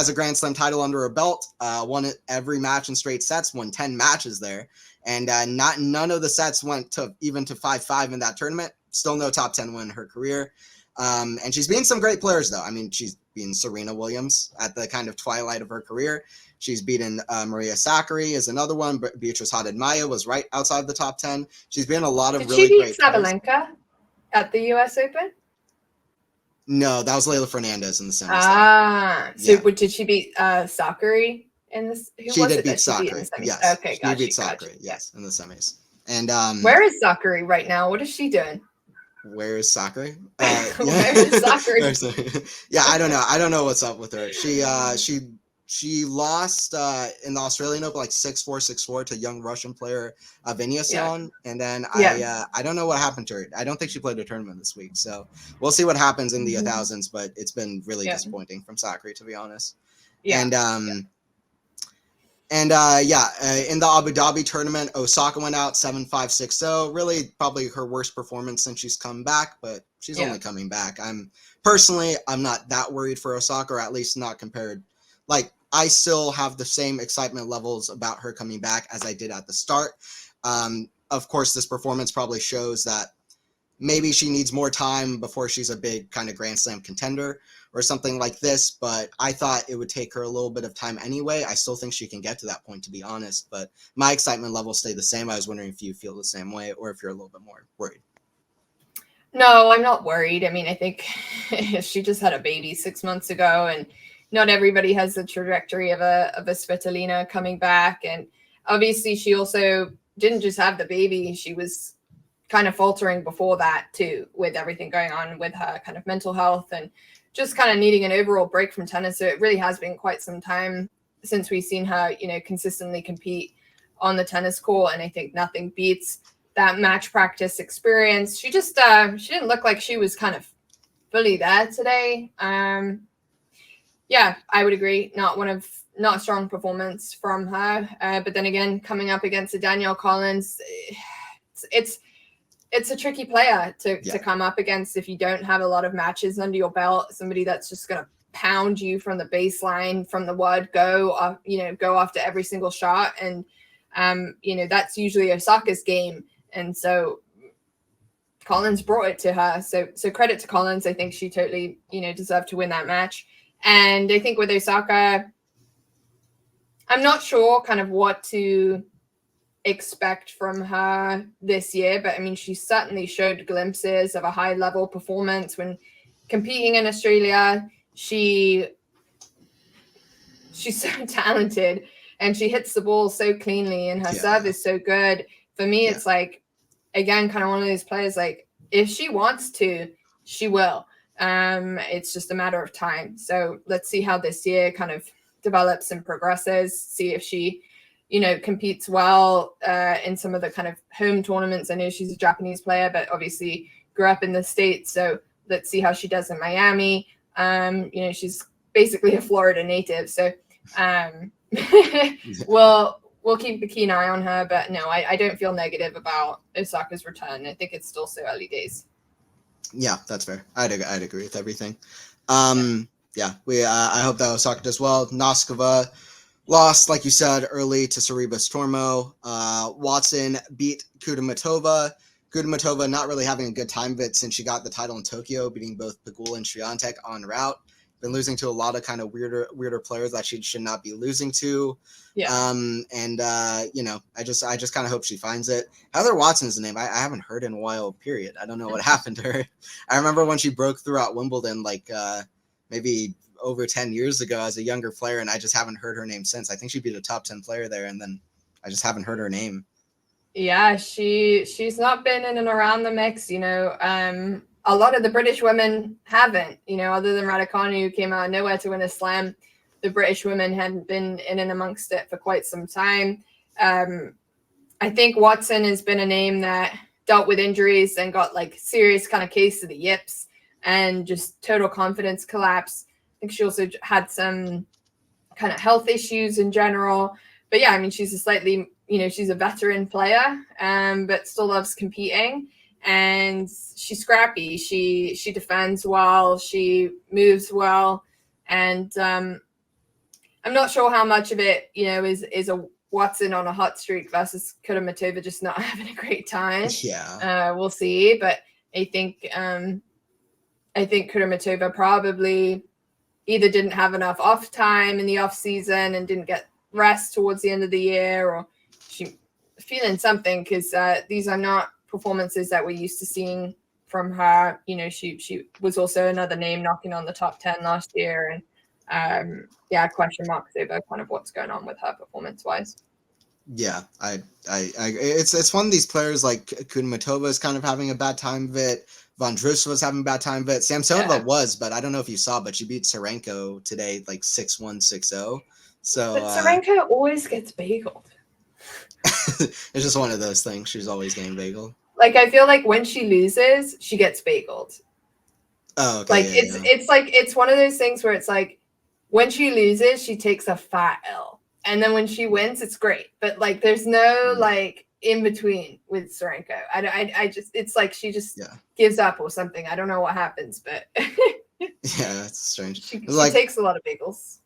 a Grand Slam title under her belt, won every match in straight sets, won 10 matches there. And none of the sets went to 5-5 in that tournament. Still no top 10 win in her career. And she's beaten some great players, though. I mean, she's beaten Serena Williams at the kind of twilight of her career. She's beaten Maria Sakkari is another one, but Beatrice Haddad-Maia was right outside the top 10. She's been a lot of Did really she beat great players. Sabalenka at the US Open? No, that was Leylah Fernandez in the semis. So did she beat Sakkari in this? She did beat Sakkari. Yes. Okay, she beat Sakkari. Yes, in the semis. And where is Sakkari right now? What is she doing? Where is Sakkari? Where is Sakkari? Yeah, I don't know. I don't know what's up with her. She lost in the Australian Open like 6-4, 6-4 to young Russian player Vinyason. And then I don't know what happened to her. I don't think she played a tournament this week. So we'll see what happens in the 1000s, but it's been really disappointing from Sakkari, to be honest. Yeah. And in the Abu Dhabi tournament, Osaka went out 7-5, 6-0. Really, probably her worst performance since she's come back, but she's only coming back. I'm not that worried for Osaka, or at least not compared. Like, I still have the same excitement levels about her coming back as I did at the start. Of course, this performance probably shows that maybe she needs more time before she's a big kind of Grand Slam contender or something like this, but I thought it would take her a little bit of time anyway. I still think she can get to that point, to be honest, but my excitement levels stay the same. I was wondering if you feel the same way or if you're a little bit more worried. No, I'm not worried. I mean, I think she just had a baby 6 months ago, and not everybody has the trajectory of a Svitolina coming back. And obviously she also didn't just have the baby. She was kind of faltering before that too, with everything going on with her kind of mental health and just kind of needing an overall break from tennis. So it really has been quite some time since we've seen her, consistently compete on the tennis court. And I think nothing beats that match practice experience. She just, she didn't look like she was kind of fully there today. Yeah, I would agree. Not a strong performance from her. But then again, coming up against a Danielle Collins, it's a tricky player to come up against if you don't have a lot of matches under your belt. Somebody that's just going to pound you from the baseline, from the word go after every single shot. And, that's usually Osaka's game. And so Collins brought it to her. So credit to Collins. I think she totally, deserved to win that match. And I think with Osaka, I'm not sure kind of what to expect from her this year, but I mean, she certainly showed glimpses of a high level performance when competing in Australia. She's so talented and she hits the ball so cleanly and her serve is so good. For me, it's like, again, kind of one of those players, like if she wants to, she will. It's just a matter of time. So let's see how this year kind of develops and progresses, see if she, competes well in some of the kind of home tournaments. I know she's a Japanese player, but obviously grew up in the States. So let's see how she does in Miami. She's basically a Florida native. So we'll keep a keen eye on her. But no, I don't feel negative about Osaka's return. I think it's still so early days. Yeah, that's fair. I'd agree with everything. I hope that Osaka does well. Noskova lost, like you said, early to Sorribes Tormo. Watson beat Kudermetova. Kudermetova not really having a good time of it since she got the title in Tokyo, beating both Pegula and Swiatek en route. Been losing to a lot of kind of weirder players that she should not be losing to. Yeah. I just kind of hope she finds it. Heather Watson's the name. I haven't heard in a while, period. I don't know what happened to her. I remember when she broke through at Wimbledon, like maybe over 10 years ago as a younger player, and I just haven't heard her name since. I think she beat a top 10 player there, and then I just haven't heard her name. Yeah, she's not been in and around the mix, a lot of the British women haven't, other than Raducanu, who came out of nowhere to win a slam. The British women hadn't been in and amongst it for quite some time. I think Watson has been a name that dealt with injuries and got like serious kind of case of the yips and just total confidence collapse. I think she also had some kind of health issues in general. But yeah, I mean, she's she's a veteran player, but still loves competing. And she's scrappy. She defends well. She moves well. And I'm not sure how much of it, is a Watson on a hot streak versus Kudermetova just not having a great time. Yeah. We'll see. But I think I think Kudermetova probably either didn't have enough off time in the off season and didn't get rest towards the end of the year, or she feeling something, because these are not performances that we're used to seeing from her. You know, she was also another name knocking on the top 10 last year, and question marks over kind of what's going on with her performance wise. Yeah, it's one of these players like Kudermetova is kind of having a bad time of it. Vondrousova was having a bad time of it. Samsonova was, but I don't know if you saw, but she beat Tsurenko today, like 6-1, 6-0. So, but Tsurenko always gets bageled. It's just one of those things. She's always getting bageled. Like, I feel like when she loses, she gets bageled. Oh, okay. Like, it's one of those things where it's like, when she loses, she takes a fat L. And then when she wins, it's great. But, like, there's no, like, in between with Tsurenko. I just, it's like she just gives up or something. I don't know what happens, but. Yeah, that's strange. She takes a lot of bagels.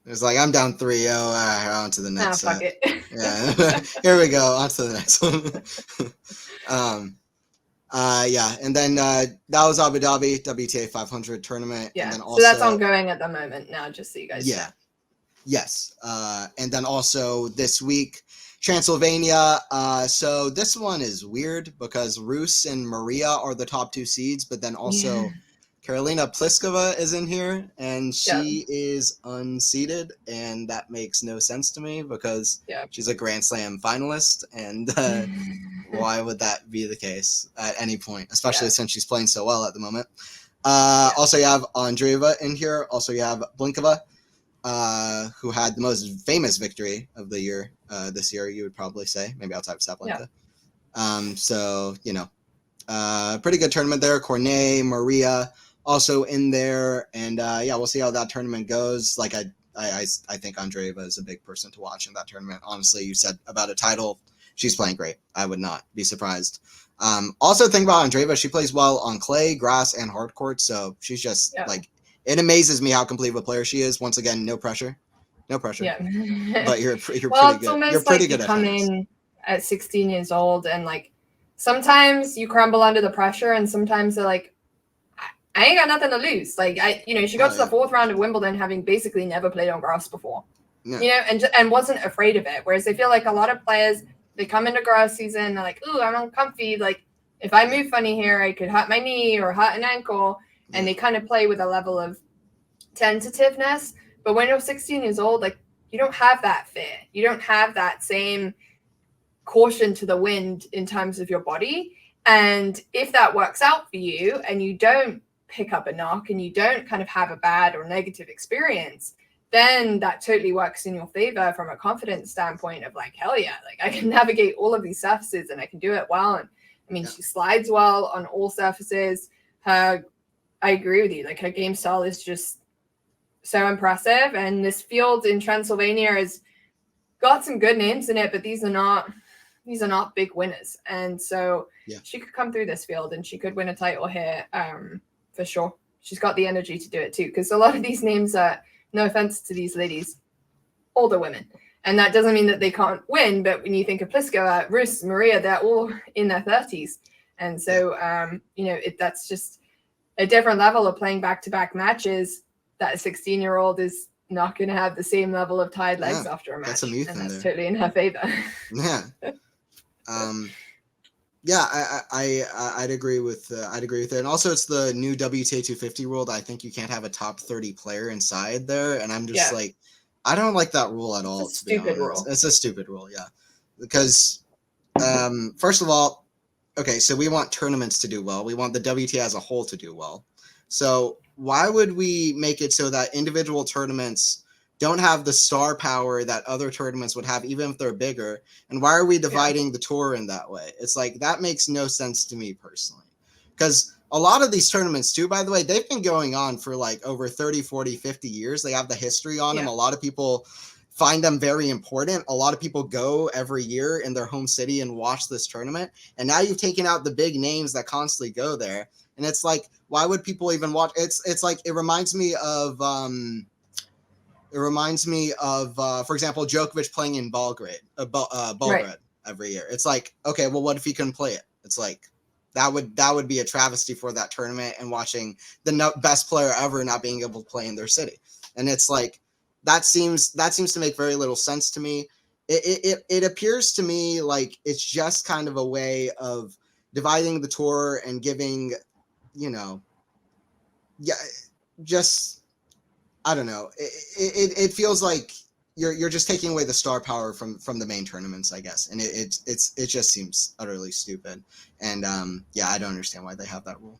It's like, I'm down 3-0. On to the next fuck set. It. Yeah. Here we go. On to the next one. And then that was Abu Dhabi WTA 500 tournament. Yeah, and then also, so that's ongoing at the moment now, just so you guys know. Yes. And then also this week, Transylvania. So this one is weird because Rus and Maria are the top 2 seeds, but then also Karolina Pliskova is in here, and she is unseeded, and that makes no sense to me because she's a Grand Slam finalist, and why would that be the case at any point, especially since she's playing so well at the moment. Also, you have Andreeva in here. Also, you have Blinkova, who had the most famous victory of the year this year, you would probably say, maybe outside of Sabalenka. So, you know, pretty good tournament there. Cornet, Maria also in there. And, we'll see how that tournament goes. Like, I think Andreeva is a big person to watch in that tournament. Honestly, you said about a title, she's playing great. I would not be surprised. Also, think about Andreeva. She plays well on clay, grass, and hard court. So she's just like, it amazes me how complete of a player she is. Once again, no pressure. No pressure. Yeah. But you're pretty good. It's almost you're pretty like good you at come tennis. in at 16 years old and like sometimes you crumble under the pressure and sometimes they're like, I ain't got nothing to lose. Like she got to the 4th round of Wimbledon having basically never played on grass before. Yeah. You know, and wasn't afraid of it. Whereas I feel like a lot of players, they come into grass season, they're like, ooh, I'm uncomfy. Like if I move funny here, I could hurt my knee or hurt an ankle. And they kind of play with a level of tentativeness. But when you're 16 years old, like you don't have that fear. You don't have that same caution to the wind in terms of your body. And if that works out for you and you don't pick up a knock and you don't kind of have a bad or negative experience, then that totally works in your favor from a confidence standpoint of like, hell yeah, like I can navigate all of these surfaces and I can do it well. And I mean, she slides well on all surfaces. I agree with you. Like her game style is just so impressive. And this field in Transylvania has got some good names in it, but these are not big winners. And so she could come through this field and she could win a title here for sure. She's got the energy to do it too. Because a lot of these names are, no offense to these ladies, older women. And that doesn't mean that they can't win. But when you think of Pliskova, Rus, Maria, they're all in their 30s. And so, that's just a different level of playing back-to-back matches. That a 16-year-old is not going to have the same level of tired legs after a match. That's some youth and in that's there. totally in her favor. I'd agree with it. And also, it's the new WTA 250 rule that I think you can't have a top 30 player inside there. And I'm just like, I don't like that rule at all. It's a stupid rule. It's a stupid rule, because first of all, okay, so we want tournaments to do well. We want the WTA as a whole to do well. So why would we make it so that individual tournaments don't have the star power that other tournaments would have, even if they're bigger? And why are we dividing the tour in that way? It's like, that makes no sense to me personally. Because a lot of these tournaments too, by the way, they've been going on for like over 30, 40, 50 years. They have the history on them. A lot of people find them very important. A lot of people go every year in their home city and watch this tournament. And now you've taken out the big names that constantly go there. And it's like, why would people even watch? It's like, it reminds me of, for example, Djokovic playing in Belgrade every year. It's like, okay, well, what if he couldn't play it? It's like, That would be a travesty for that tournament, and watching the best player ever not being able to play in their city. And it's like, that seems to make very little sense to me. It appears to me like it's just kind of a way of dividing the tour and giving, just, I don't know. It feels like you're just taking away the star power from the main tournaments, I guess. And it just seems utterly stupid. And I don't understand why they have that rule.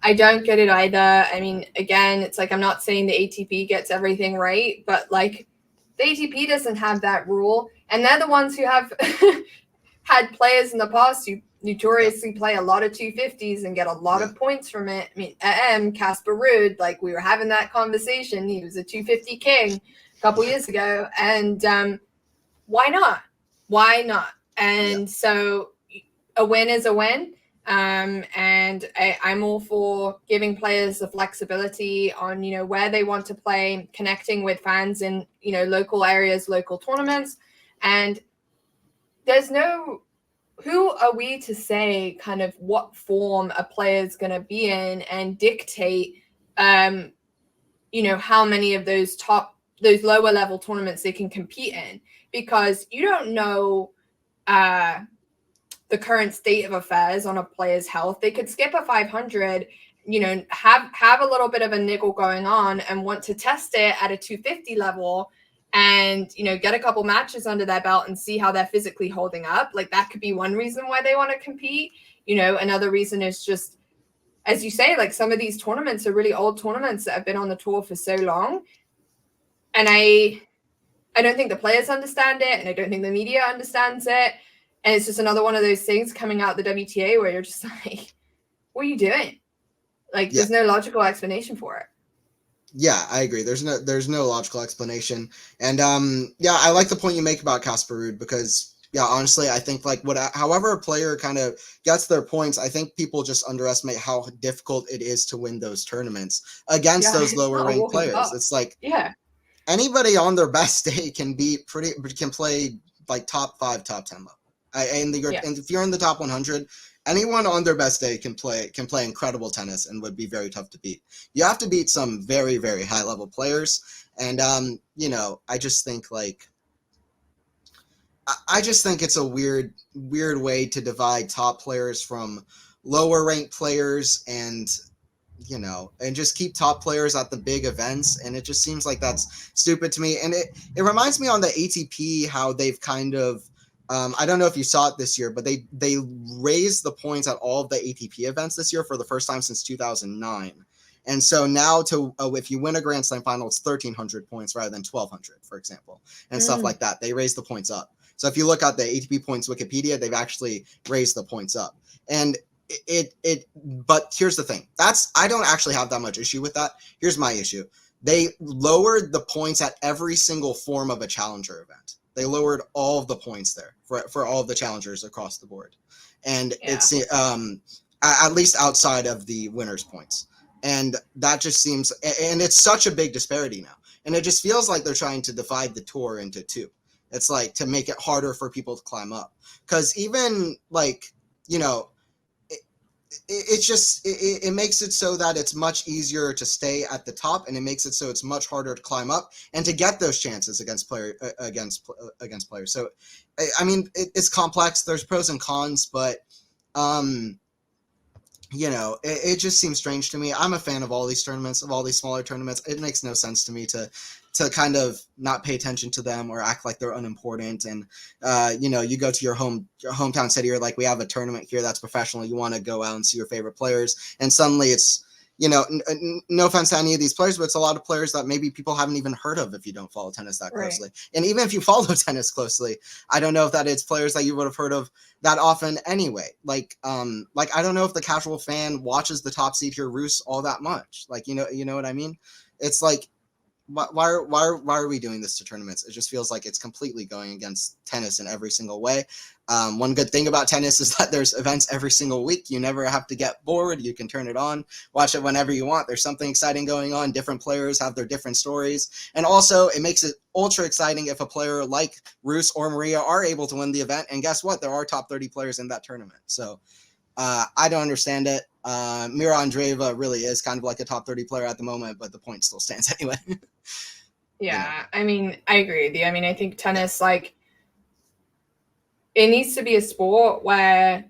I don't get it either. I mean, again, it's like, I'm not saying the ATP gets everything right, but like, the ATP doesn't have that rule, and they're the ones who have had players in the past who notoriously play a lot of 250s and get a lot of points from it. I mean, Casper Ruud, like, we were having that conversation. He was a 250 king a couple years ago, and why not? Why not? And so a win is a win. And I'm all for giving players the flexibility on, where they want to play, connecting with fans in, local areas, local tournaments. And who are we to say kind of what form a player is going to be in and dictate, how many of those lower level tournaments they can compete in, because you don't know, the current state of affairs on a player's health. They could skip a 500, have a little bit of a niggle going on and want to test it at a 250 level and, get a couple matches under their belt and see how they're physically holding up. Like, that could be one reason why they want to compete. Another reason is just, as you say, like, some of these tournaments are really old tournaments that have been on the tour for so long. And I don't think the players understand it, and I don't think the media understands it. And it's just another one of those things coming out the WTA where you're just like, what are you doing? Like, there's no logical explanation for it. Yeah, I agree. There's no logical explanation. And I like the point you make about Casper Ruud, because honestly, I think like however a player kind of gets their points, I think people just underestimate how difficult it is to win those tournaments against those lower ranked players. It's like, anybody on their best day can play like top 5, top 10 level. And if you're in the top 100, anyone on their best day can play incredible tennis and would be very tough to beat. You have to beat some very, very high level players. And, I just think it's a weird way to divide top players from lower ranked players, and, and just keep top players at the big events. And it just seems like that's stupid to me. And it reminds me on the ATP, how they've kind of, I don't know if you saw it this year, but they raised the points at all of the ATP events this year for the first time since 2009. And so now if you win a Grand Slam final, it's 1,300 points rather than 1,200, for example, and stuff like that. They raised the points up. So if you look at the ATP points Wikipedia, they've actually raised the points up. And but here's the thing. I don't actually have that much issue with that. Here's my issue. They lowered the points at every single form of a challenger event. They lowered all of the points there for all of the challengers across the board. And it's at least outside of the winners' points. And that just seems, and it's such a big disparity now. And it just feels like they're trying to divide the tour into two. It's like to make it harder for people to climb up. Because even like, it makes it so that it's much easier to stay at the top, and it makes it so it's much harder to climb up and to get those chances against players. So, I mean, it's complex. There's pros and cons, but it just seems strange to me. I'm a fan of all these tournaments, of all these smaller tournaments. It makes no sense to me to kind of not pay attention to them or act like they're unimportant. And, you go to your hometown city, or like, we have a tournament here that's professional. You want to go out and see your favorite players. And suddenly it's, no offense to any of these players, but it's a lot of players that maybe people haven't even heard of if you don't follow tennis that closely. Right. And even if you follow tennis closely, I don't know if that it's players that you would have heard of that often anyway. Like I don't know if the casual fan watches the top seed here, Rus, all that much. Like, you know what I mean? It's like, why are we doing this to tournaments? It just feels like it's completely going against tennis in every single way. One good thing about tennis is that there's events every single week. You never have to get bored. You can turn it on, watch it whenever you want. There's something exciting going on. Different players have their different stories. And also, it makes it ultra exciting if a player like Rus or Maria are able to win the event. And guess what? There are top 30 players in that tournament. So I don't understand it. Mira Andreeva really is kind of like a top 30 player at the moment, but the point still stands anyway. Yeah, I mean, I agree with you. I mean, I think tennis, like, it needs to be a sport where,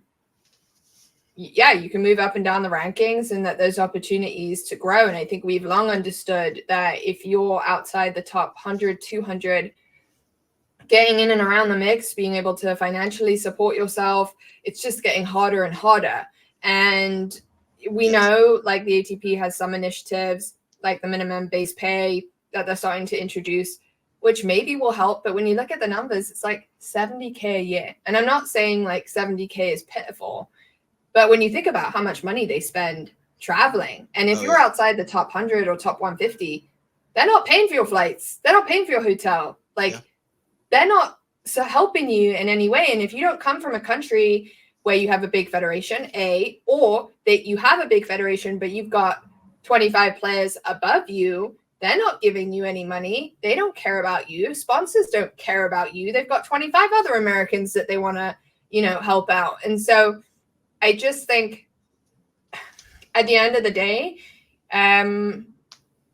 yeah, you can move up and down the rankings and that there's opportunities to grow. And I think we've long understood that if you're outside the top 100, 200, getting in and around the mix, being able to financially support yourself, it's just getting harder and harder. And we know, like, the ATP has some initiatives, like the minimum base pay that they're starting to introduce, which maybe will help. But when you look at the numbers, it's like $70K a year. And I'm not saying like $70K is pitiful, but when you think about how much money they spend traveling, and if you're outside the top 100 or top 150, they're not paying for your flights. They're not paying for your hotel. Like, they're not helping you in any way. And if you don't come from a country where you have a big federation, or that you have a big federation, but you've got 25 players above you, they're not giving you any money. They don't care about you. Sponsors don't care about you. They've got 25 other Americans that they want to, help out. And so I just think at the end of the day,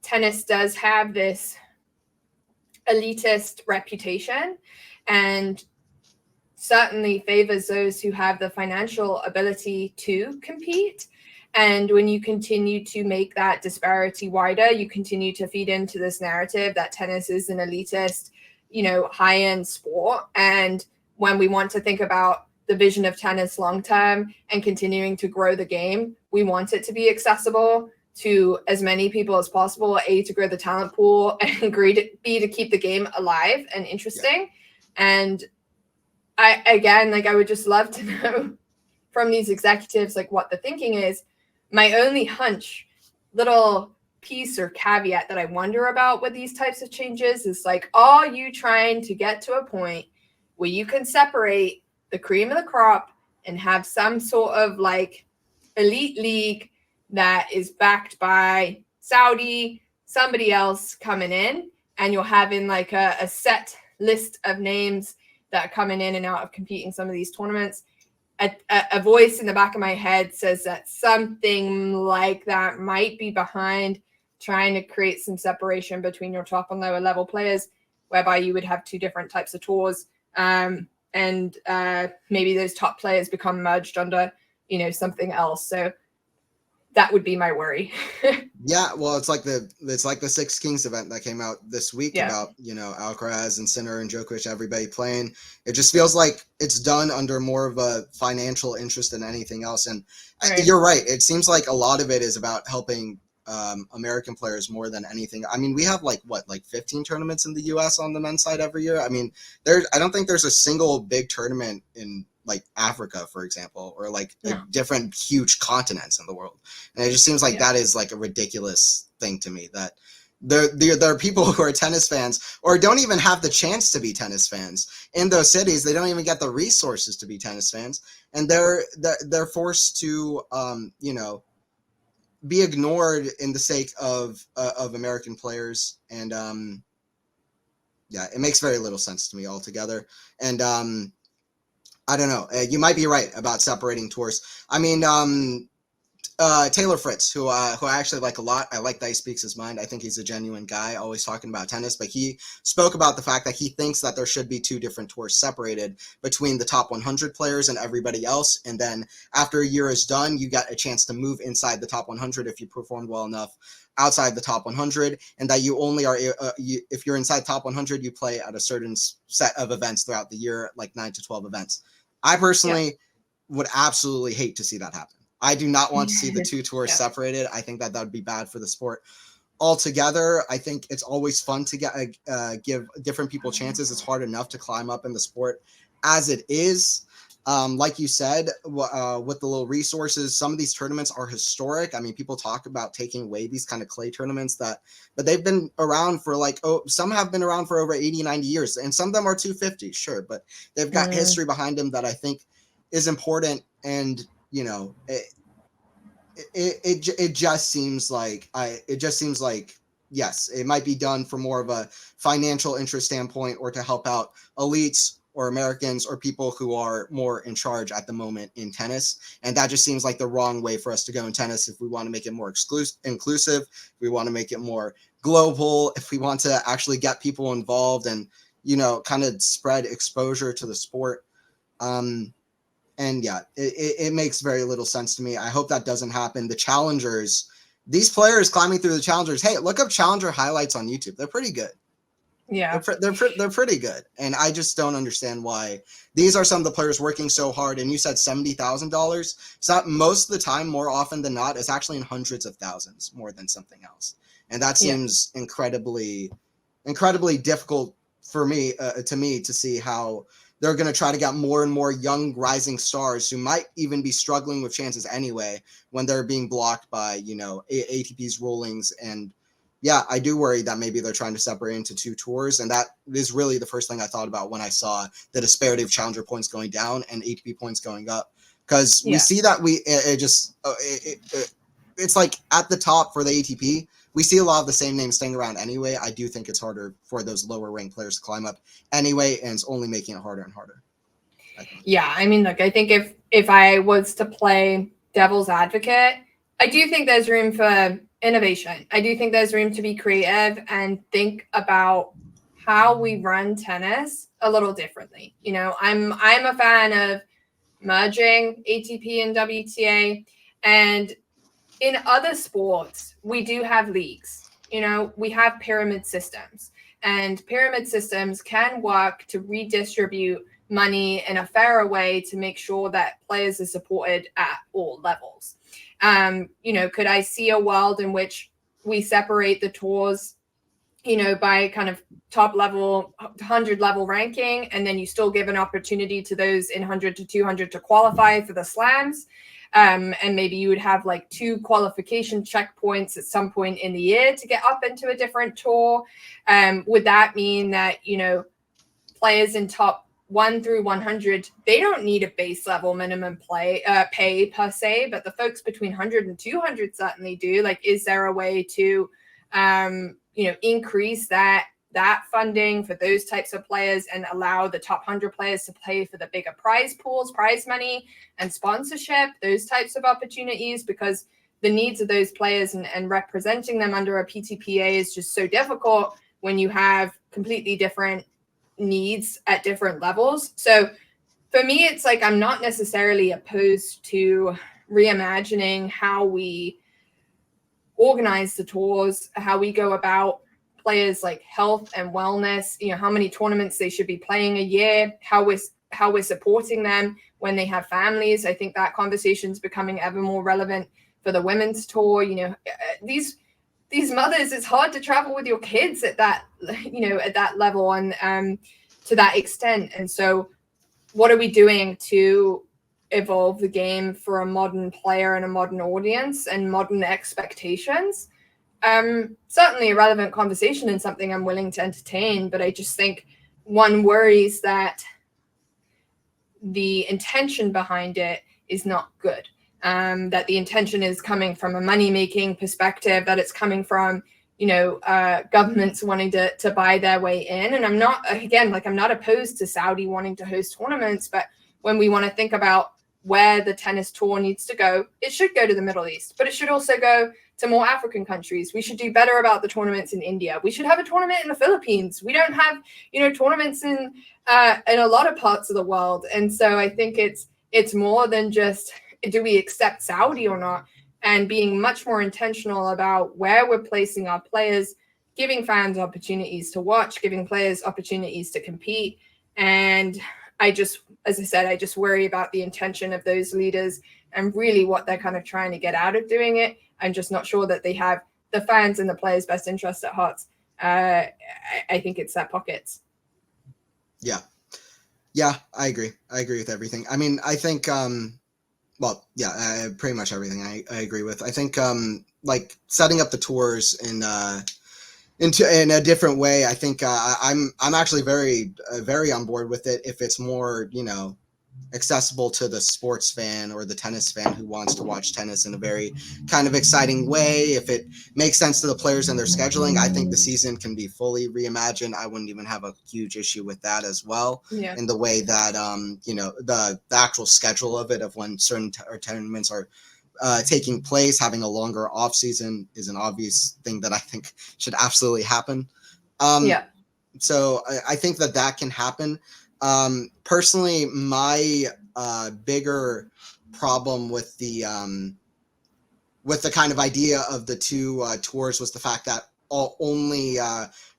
tennis does have this elitist reputation and certainly favors those who have the financial ability to compete. And when you continue to make that disparity wider, you continue to feed into this narrative that tennis is an elitist, high-end sport. And when we want to think about the vision of tennis long-term and continuing to grow the game, we want it to be accessible to as many people as possible, to grow the talent pool, and B, to keep the game alive and interesting. And I would just love to know from these executives, like, what the thinking is. My only hunch, little piece or caveat that I wonder about with these types of changes is, like, are you trying to get to a point where you can separate the cream of the crop and have some sort of like elite league that is backed by Saudi, somebody else coming in, and you're having like a set list of names that are coming in and out of competing some of these tournaments? A voice in the back of my head says that something like that might be behind trying to create some separation between your top and lower level players, whereby you would have two different types of tours. And maybe those top players become merged under, something else. So that would be my worry. Yeah, well, it's like the Six Kings event that came out this week about, Alcaraz and Sinner and Djokovic, everybody playing. It just feels like it's done under more of a financial interest than anything else. And you're right. It seems like a lot of it is about helping American players more than anything. I mean, we have like 15 tournaments in the US on the men's side every year. I mean, I don't think there's a single big tournament in like Africa, for example, or like different huge continents in the world. And it just seems like that is like a ridiculous thing to me, that there are people who are tennis fans or don't even have the chance to be tennis fans in those cities. They don't even get the resources to be tennis fans, and they're forced to be ignored in the sake of American players. And it makes very little sense to me altogether. And I don't know. You might be right about separating tours. I mean, Taylor Fritz, who I actually like a lot. I like that he speaks his mind. I think he's a genuine guy, always talking about tennis. But he spoke about the fact that he thinks that there should be two different tours separated between the top 100 players and everybody else. And then after a year is done, you get a chance to move inside the top 100 if you performed well enough outside the top 100, and that you only are if you're inside top 100, you play at a certain set of events throughout the year, like 9 to 12 events. I personally would absolutely hate to see that happen. I do not want to see the two tours separated. I think that would be bad for the sport altogether. I think it's always fun to give different people chances. It's hard enough to climb up in the sport as it is. Like you said, with the little resources, some of these tournaments are historic. I mean, people talk about taking away these kind of clay tournaments but they've been around for some have been around for over 80, 90 years, and some of them are 250, sure, but they've got history behind them that I think is important. And, it just seems like yes, it might be done for more of a financial interest standpoint, or to help out elites or Americans or people who are more in charge at the moment in tennis. And that just seems like the wrong way for us to go in tennis if we want to make it more inclusive, if we want to make it more global, if we want to actually get people involved and, kind of spread exposure to the sport. And yeah, it makes very little sense to me. I hope that doesn't happen. The challengers, these players climbing through the challengers, hey, look up challenger highlights on YouTube. They're pretty good. Yeah, they're pretty good. And I just don't understand why these are some of the players working so hard. And you said $70,000. So most of the time, more often than not, it's actually in hundreds of thousands more than something else. And that seems incredibly difficult for me, to see how they're going to try to get more and more young rising stars who might even be struggling with chances anyway, when they're being blocked by, ATP's rulings. And yeah, I do worry that maybe they're trying to separate into two tours. And that is really the first thing I thought about when I saw the disparity of challenger points going down and ATP points going up. Because we see that it's like at the top for the ATP, we see a lot of the same names staying around anyway. I do think it's harder for those lower ranked players to climb up anyway, and it's only making it harder and harder. Yeah, I mean, look, I think if I was to play devil's advocate, I do think there's room for innovation. I do think there's room to be creative and think about how we run tennis a little differently. I'm a fan of merging ATP and WTA, and in other sports, we do have leagues. We have pyramid systems, and pyramid systems can work to redistribute money in a fairer way to make sure that players are supported at all levels. Could I see a world in which we separate the tours, by kind of top level, 100 level ranking, and then you still give an opportunity to those in 100 to 200 to qualify for the slams? And maybe you would have like 2 qualification checkpoints at some point in the year to get up into a different tour. Would that mean that, players in top 1 through 100, they don't need a base level minimum pay per se, but the folks between 100 and 200 certainly do? Like, is there a way to, increase that funding for those types of players and allow the top 100 players to play for the bigger prize pools, prize money, and sponsorship, those types of opportunities? Because the needs of those players and representing them under a PTPA is just so difficult when you have completely different needs at different levels. So for me, it's like, I'm not necessarily opposed to reimagining how we organize the tours, how we go about players like health and wellness, how many tournaments they should be playing a year, how we're supporting them when they have families. I think that conversation is becoming ever more relevant for the women's tour. These mothers, it's hard to travel with your kids at that, at that level and to that extent. And so what are we doing to evolve the game for a modern player and a modern audience and modern expectations? Certainly a relevant conversation and something I'm willing to entertain, but I just think one worries that the intention behind it is not good. That the intention is coming from a money-making perspective, that it's coming from, governments wanting to buy their way in. And I'm not opposed to Saudi wanting to host tournaments, but when we want to think about where the tennis tour needs to go, it should go to the Middle East, but it should also go to more African countries. We should do better about the tournaments in India. We should have a tournament in the Philippines. We don't have, tournaments in a lot of parts of the world. And so I think it's more than just, do we accept Saudi or not? And being much more intentional about where we're placing our players, giving fans opportunities to watch, giving players opportunities to compete. And as I said, I just worry about the intention of those leaders and really what they're kind of trying to get out of doing it. I'm just not sure that they have the fans and the players' best interest at heart. I think it's their pockets. Yeah. Yeah, I agree. I agree with everything. I mean, I think, well, yeah, pretty much everything I agree with. I think, like setting up the tours in a different way. I think I'm actually very on board with it if it's more, accessible to the sports fan or the tennis fan who wants to watch tennis in a very kind of exciting way. If it makes sense to the players and their scheduling, I think the season can be fully reimagined. I wouldn't even have a huge issue with that as well. Yeah. In the way that the actual schedule of it, of when certain tournaments are taking place, having a longer off season is an obvious thing that I think should absolutely happen. So I think that can happen. Personally, my bigger problem with the kind of idea of the two tours was the fact that only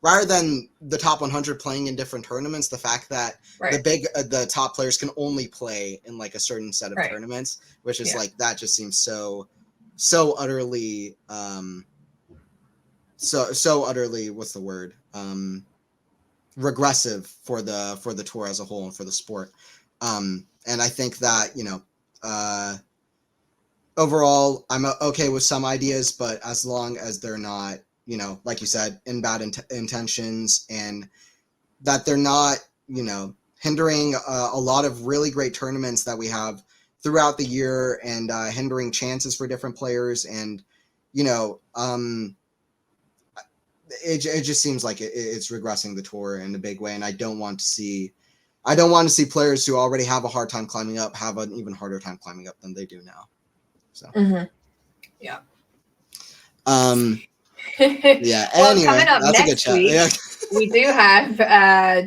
rather than the top 100 playing in different tournaments, the fact that the top players can only play in like a certain set of tournaments, which is like, that just seems so utterly so utterly, what's the word, regressive for the tour as a whole and for the sport. And I think that overall I'm okay with some ideas, but as long as they're not, like you said, in bad intentions, and that they're not, hindering a lot of really great tournaments that we have throughout the year, and hindering chances for different players, and it just seems like it's regressing the tour in a big way, and I don't want to see players who already have a hard time climbing up have an even harder time climbing up than they do now. So yeah. Yeah. Well, anyway, coming up that's next a good chat. week, Yeah. we do have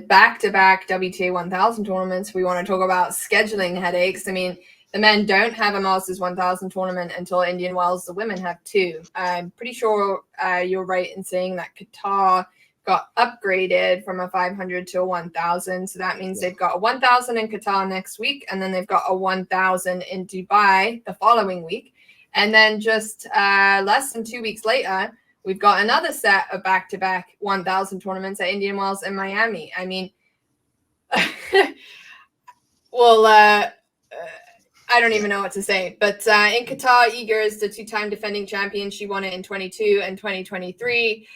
back-to-back WTA 1000 tournaments. We want to talk about scheduling headaches. I mean, the men don't have a Masters 1000 tournament until Indian Wells. The women have two. I'm pretty sure you're right in saying that Qatar got upgraded from a 500 to a 1000. So that means they've got a 1000 in Qatar next week, and then they've got a 1000 in Dubai the following week. And then just less than 2 weeks later, we've got another set of back-to-back 1000 tournaments at Indian Wells in Miami. I mean, well, I don't even know what to say. But in Qatar, Iga is the two-time defending champion. She won it in 22 and 2023.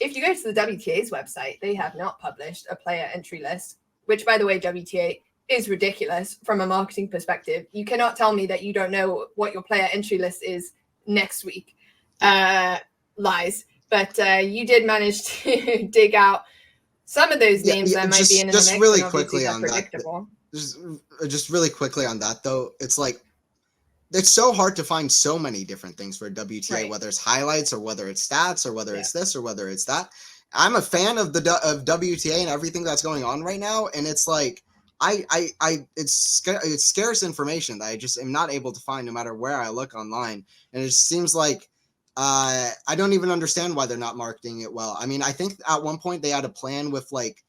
If you go to the WTA's website, they have not published a player entry list, which, by the way, WTA is ridiculous from a marketing perspective. You cannot tell me that you don't know what your player entry list is next week. Lies. But you did manage to dig out some of those names that might be in the mix. Just really quickly on that. Just really quickly on that, though, it's like, it's so hard to find so many different things for WTA, whether it's highlights or whether it's stats or whether it's this or whether it's that. I'm a fan of of WTA and everything that's going on right now, and it's like it's scarce information that I just am not able to find no matter where I look online, and it just seems like I don't even understand why they're not marketing it well. I mean, I think at one point they had a plan with like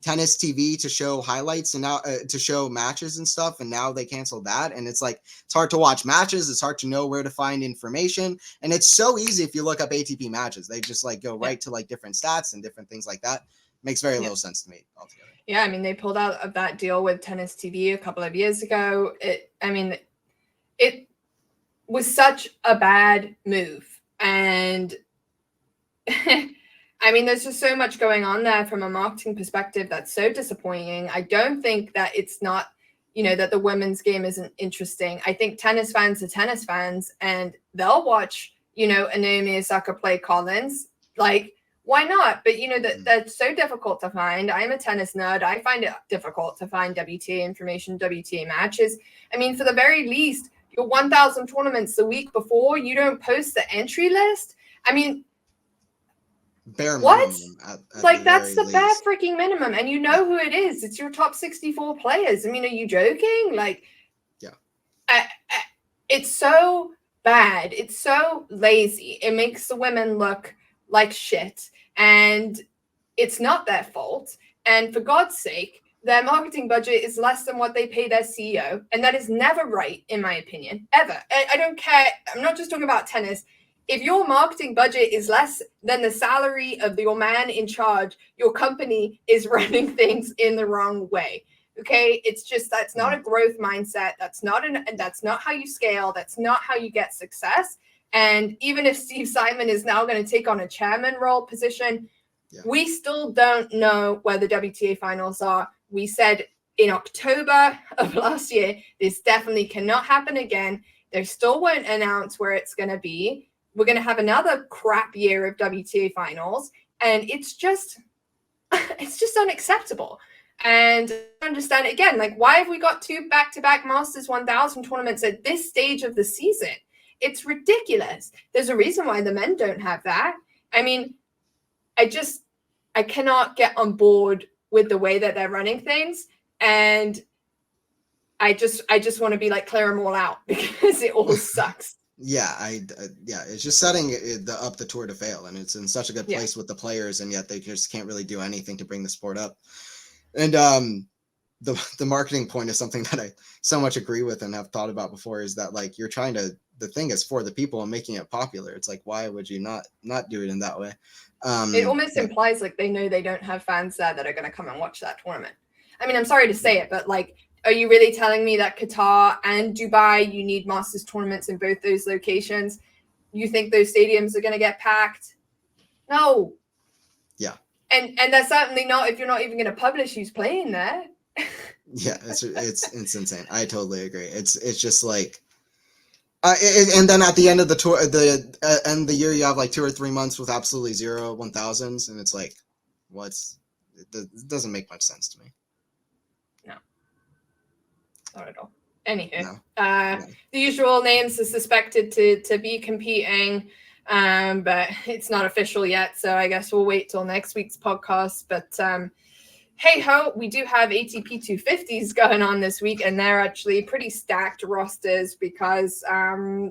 Tennis TV to show highlights and now to show matches and stuff, and now they canceled that, and it's like, it's hard to watch matches, it's hard to know where to find information, and it's so easy if you look up ATP matches, they just like go right to like different stats and different things like that. Makes very little sense to me altogether. Yeah, I mean, they pulled out of that deal with Tennis TV a couple of years ago. It was such a bad move, and I mean, there's just so much going on there from a marketing perspective that's so disappointing. I don't think that it's not, that the women's game isn't interesting. I think tennis fans are tennis fans, and they'll watch, a Naomi Osaka play Collins. Like, why not? But, that's so difficult to find. I'm a tennis nerd. I find it difficult to find WTA information, WTA matches. I mean, for the very least, your 1000 tournaments the week before, you don't post the entry list. I mean, bare what? Like, that's the bare freaking minimum, and you know who it is. It's your top 64 players. I mean, are you joking? Like, yeah, it's so bad. It's so lazy. It makes the women look like shit, and it's not their fault. And for God's sake, their marketing budget is less than what they pay their CEO, and that is never right, in my opinion, ever. I don't care. I'm not just talking about tennis. If your marketing budget is less than the salary of your man in charge, your company is running things in the wrong way. Okay, it's just that's not a growth mindset. That's not how you scale. That's not how you get success. And even if Steve Simon is now going to take on a chairman role position, we still don't know where the WTA finals are. We said in October of last year, this definitely cannot happen again. They still won't announce where it's going to be. We're going to have another crap year of WTA finals, and it's just unacceptable. And I understand again, like, why have we got 2 back-to-back Masters 1000 tournaments at this stage of the season? It's ridiculous. There's a reason why the men don't have that. I mean, I cannot get on board with the way that they're running things. And I just want to be like, clear them all out, because it all sucks. Yeah, it's just setting up the tour to fail, and it's in such a good place with the players, and yet they just can't really do anything to bring the sport up. And the marketing point is something that I so much agree with and have thought about before, is that, like, you're trying to, the thing is for the people and making it popular. It's like, why would you not do it in that way? It almost implies like they know they don't have fans there that are going to come and watch that tournament. I mean, I'm sorry to say it, but like, are you really telling me that Qatar and Dubai, you need Masters tournaments in both those locations? You think those stadiums are going to get packed? No. Yeah. And that's certainly not if you're not even going to publish who's playing there. Yeah, it's insane. I totally agree. It's just like, and then at the end of the tour, end of the year, you have like 2 or 3 months with absolutely 0 1000s, and it's like, it doesn't make much sense to me. No, not at all. Anywho, no. The usual names are suspected to be competing, but it's not official yet, so I guess we'll wait till next week's podcast. But hey ho, we do have ATP 250s going on this week, and they're actually pretty stacked rosters because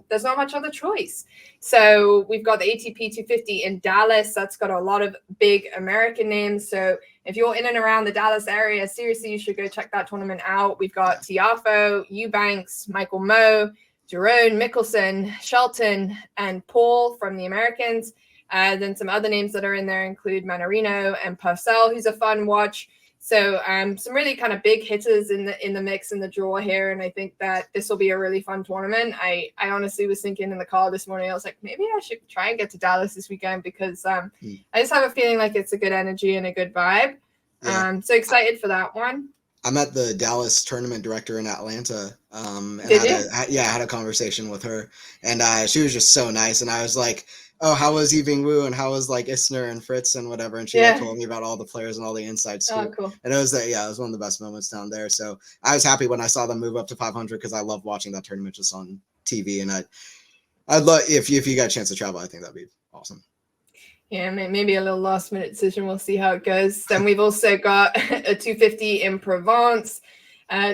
there's not much other choice. So we've got the ATP 250 in Dallas. That's got a lot of big American names. So if you're in and around the Dallas area, seriously, you should go check that tournament out. We've got Tiafoe, Eubanks, Michael Moe, Jerome, Mickelson, Shelton, and Paul from the Americans. Then some other names that are in there include Manarino and Purcell, who's a fun watch. So some really kind of big hitters in the mix in the draw here, and I think that this will be a really fun tournament. I honestly was thinking in the car this morning, I was like, maybe I should try and get to Dallas this weekend, because I just have a feeling like it's a good energy and a good vibe. Yeah. So excited for that one. I met the Dallas tournament director in Atlanta. And I had a conversation with her, and she was just so nice. And I was like, oh, how was Yibing Wu, and how was like Isner and Fritz and whatever? And she told me about all the players and all the inside scoop. Oh, cool. And it was one of the best moments down there. So I was happy when I saw them move up to 500, because I love watching that tournament just on TV. And I'd love, if you got a chance to travel, I think that'd be awesome. Yeah, maybe a little last minute decision. We'll see how it goes. Then we've also got a 250 in Provence.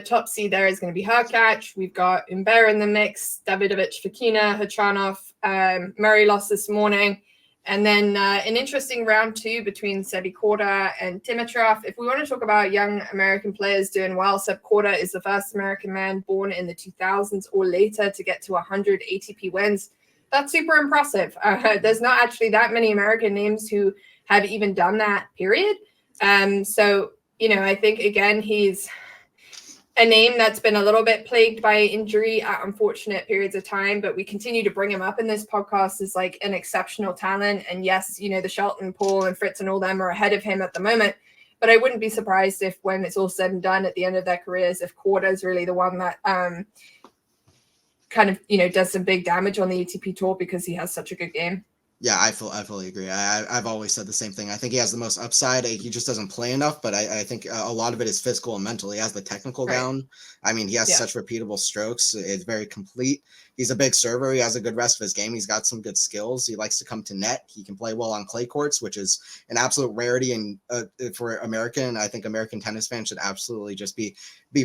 Top seed there is going to be Hurkacz. We've got Humbert in the mix, Davidovich, Fokina, Hachanov. Murray lost this morning. And then an interesting round 2 between Sebi Korda and Dimitrov. If we want to talk about young American players doing well, Seb Korda is the first American man born in the 2000s or later to get to 100 ATP wins. That's super impressive. There's not actually that many American names who have even done that, period. So, I think, again, he's a name that's been a little bit plagued by injury at unfortunate periods of time, but we continue to bring him up in this podcast as like an exceptional talent. And yes, the Shelton, Paul, and Fritz and all them are ahead of him at the moment. But I wouldn't be surprised if, when it's all said and done at the end of their careers, if Korda is really the one that kind of, does some big damage on the ATP tour, because he has such a good game. Yeah, I fully agree. I've always said the same thing. I think he has the most upside. He just doesn't play enough, but I think a lot of it is physical and mental. He has the technical down. I mean, he has such repeatable strokes. It's very complete. He's a big server. He has a good rest of his game. He's got some good skills. He likes to come to net. He can play well on clay courts, which is an absolute rarity. And for American, I think American tennis fans should absolutely just be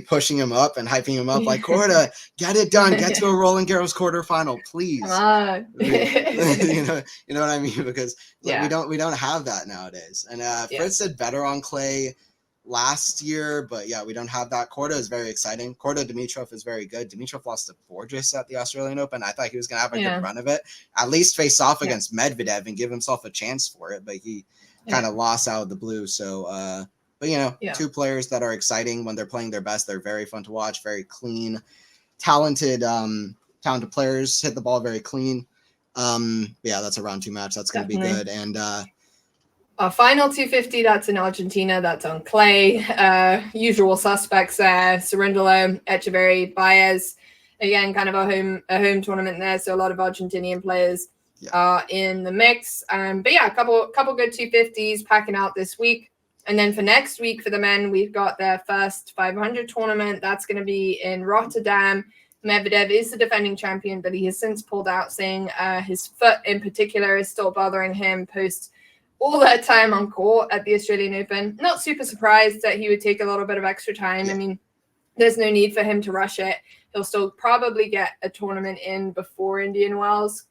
pushing him up and hyping him up like, Korda, get it done. Get to a Roland Garros quarterfinal, please. Come on. You know what I mean? Because we don't have that nowadays. And Fritz did better on clay last year, but we don't have that. Korda is very exciting. Korda Dimitrov is very good. Dimitrov lost to Borges at the Australian Open. I thought he was going to have a good run of it, at least face off against Medvedev and give himself a chance for it, but he kind of lost out of the blue. So, But, two players that are exciting when they're playing their best. They're very fun to watch, very clean, talented players, hit the ball very clean. That's a round 2 match. That's going to be good. And our final 250, that's in Argentina. That's on clay. Usual suspects there: Cerundolo, Echeverry, Baez. Again, kind of a home tournament there, so a lot of Argentinian players are in the mix. But a couple good 250s packing out this week. And then for next week for the men, we've got their first 500 tournament. That's going to be in Rotterdam. Medvedev is the defending champion, but he has since pulled out, saying his foot in particular is still bothering him post all that time on court at the Australian Open. Not super surprised that he would take a little bit of extra time. I mean, there's no need for him to rush it. He'll still probably get a tournament in before Indian Wells, ?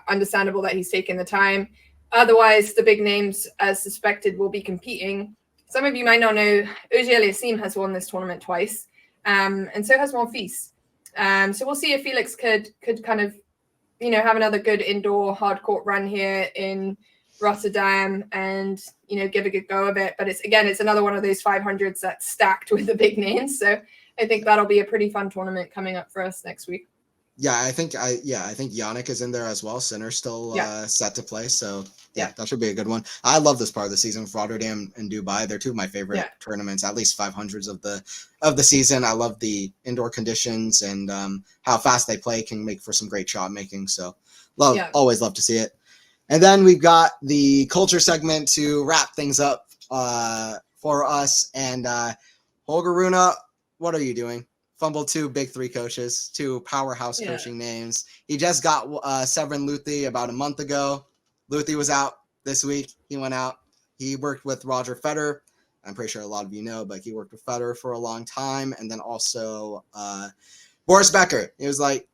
Understandable that he's taking the time. Otherwise, the big names, as suspected, will be competing. Some of you might not know, Auger-Aliassime has won this tournament twice, and so has Monfils. So we'll see if Felix could kind of, have another good indoor hard court run here in Rotterdam and, give a good go of it. But it's another one of those 500s that's stacked with the big names. So I think that'll be a pretty fun tournament coming up for us next week. Yeah, I think Yannick is in there as well. Sinner's still set to play. So that should be a good one. I love this part of the season. Rotterdam and Dubai, they're two of my favorite tournaments, at least 500s of the season. I love the indoor conditions and how fast they play can make for some great shot making. So always love to see it. And then we've got the culture segment to wrap things up for us. And Holger Rune, what are you doing? Fumbled 2 big 3 coaches, 2 powerhouse coaching names. He just got Severin Luthi about a month ago. Luthi was out this week. He went out. He worked with Roger Federer. I'm pretty sure a lot of you know, but he worked with Federer for a long time. And then also Boris Becker. He was like,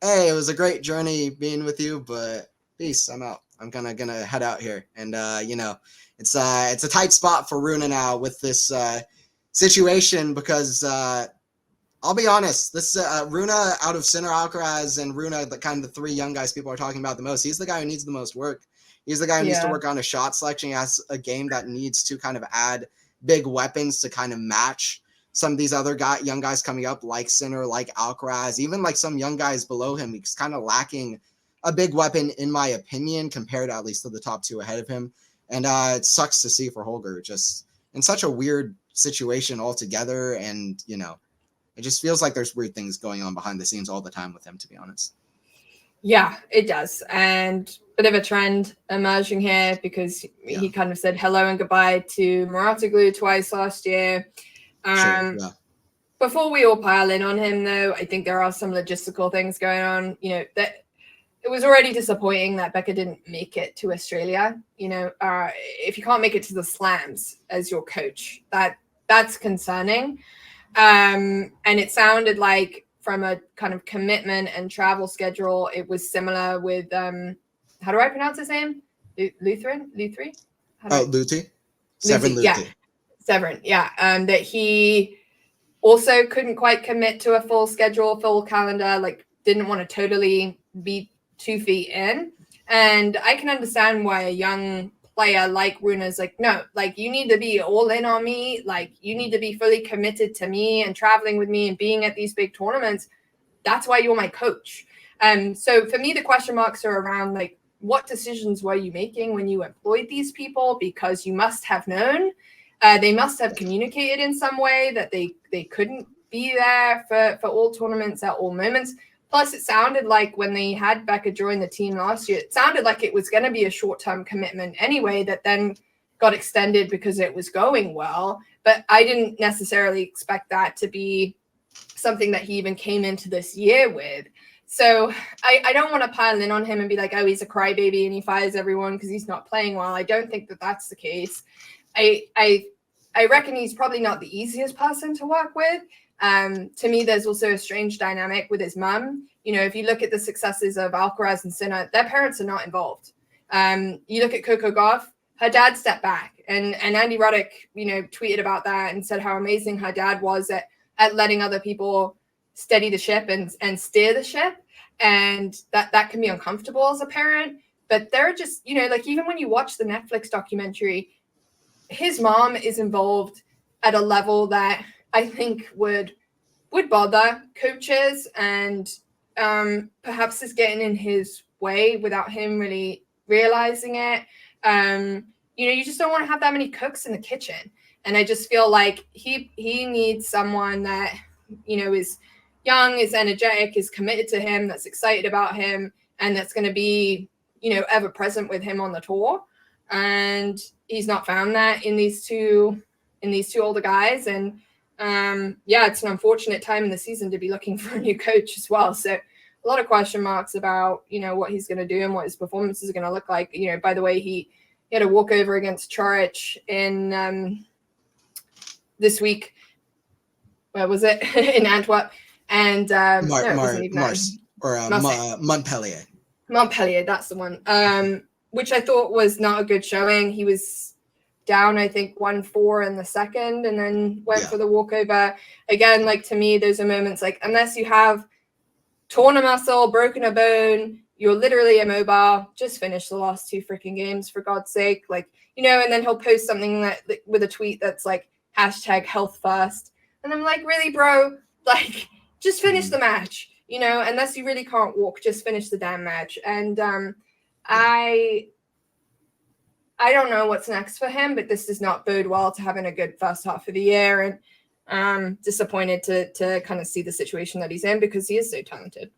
hey, it was a great journey being with you, but peace, I'm out. I'm gonna head out here. And, it's a tight spot for Rune now with this situation because I'll be honest, this Rune out of Sinner, Alcaraz, and Rune, the kind of the 3 young guys people are talking about the most. He's the guy who needs the most work. He's the guy who needs to work on his shot selection. He has a game that needs to kind of add big weapons to kind of match some of these other young guys coming up, like Sinner, like Alcaraz, even like some young guys below him. He's kind of lacking a big weapon, in my opinion, compared at least to the top 2 ahead of him. And it sucks to see for Holger, just in such a weird situation altogether. And, it just feels like there's weird things going on behind the scenes all the time with him, to be honest. Yeah, it does. And a bit of a trend emerging here because he kind of said hello and goodbye to Muratoglu twice last year. Before we all pile in on him, though, I think there are some logistical things going on. That it was already disappointing that Becker didn't make it to Australia. If you can't make it to the slams as your coach, that's concerning. And it sounded like from a kind of commitment and travel schedule, it was similar with, how do I pronounce his name? Lutheran? Luthi? Severin Luthi. Yeah. Severin, that he also couldn't quite commit to a full schedule, full calendar, like didn't want to totally be 2 feet in. And I can understand why a young player like Rune is like, no, like you need to be all in on me. Like you need to be fully committed to me and traveling with me and being at these big tournaments. That's why you're my coach. So for me, the question marks are around like, what decisions were you making when you employed these people? Because you must have known, they must have communicated in some way that they couldn't be there for all tournaments at all moments. Plus, it sounded like when they had Becker join the team last year, it sounded like it was going to be a short-term commitment anyway that then got extended because it was going well. But I didn't necessarily expect that to be something that he even came into this year with. So I don't want to pile in on him and be like, oh, he's a crybaby and he fires everyone because he's not playing well. I don't think that that's the case. I reckon he's probably not the easiest person to work with. To me, there's also a strange dynamic with his mum. If you look at the successes of Alcaraz and Sinner, their parents are not involved. You look at Coco Gauff, her dad stepped back, and Andy Roddick, tweeted about that and said how amazing her dad was at letting other people steady the ship and steer the ship, and that can be uncomfortable as a parent. But they're just, like even when you watch the Netflix documentary, his mom is involved at a level that I think would bother coaches, and perhaps is getting in his way without him really realizing it. You just don't want to have that many cooks in the kitchen. And I just feel like he needs someone that, is young, is energetic, is committed to him, that's excited about him, and that's going to be, ever present with him on the tour. And he's not found that in these two older guys. And it's an unfortunate time in the season to be looking for a new coach as well. So a lot of question marks about, what he's going to do and what his performances are going to look like. By the way, he had a walkover against Coric in this week. Where was it? In Antwerp. And Montpellier. Montpellier, that's the one. Which I thought was not a good showing. He was down, I think, 1-4 in the second, and then went for the walkover. Again, like, to me, those are moments like, unless you have torn a muscle, broken a bone, you're literally immobile, just finish the last 2 freaking games, for God's sake. Like, and then he'll post something that with a tweet that's like #health first. And I'm like, really, bro? Like, just finish the match, unless you really can't walk, just finish the damn match. And I don't know what's next for him, but this does not bode well to having a good first half of the year. And I'm disappointed to kind of see the situation that he's in, because he is so talented.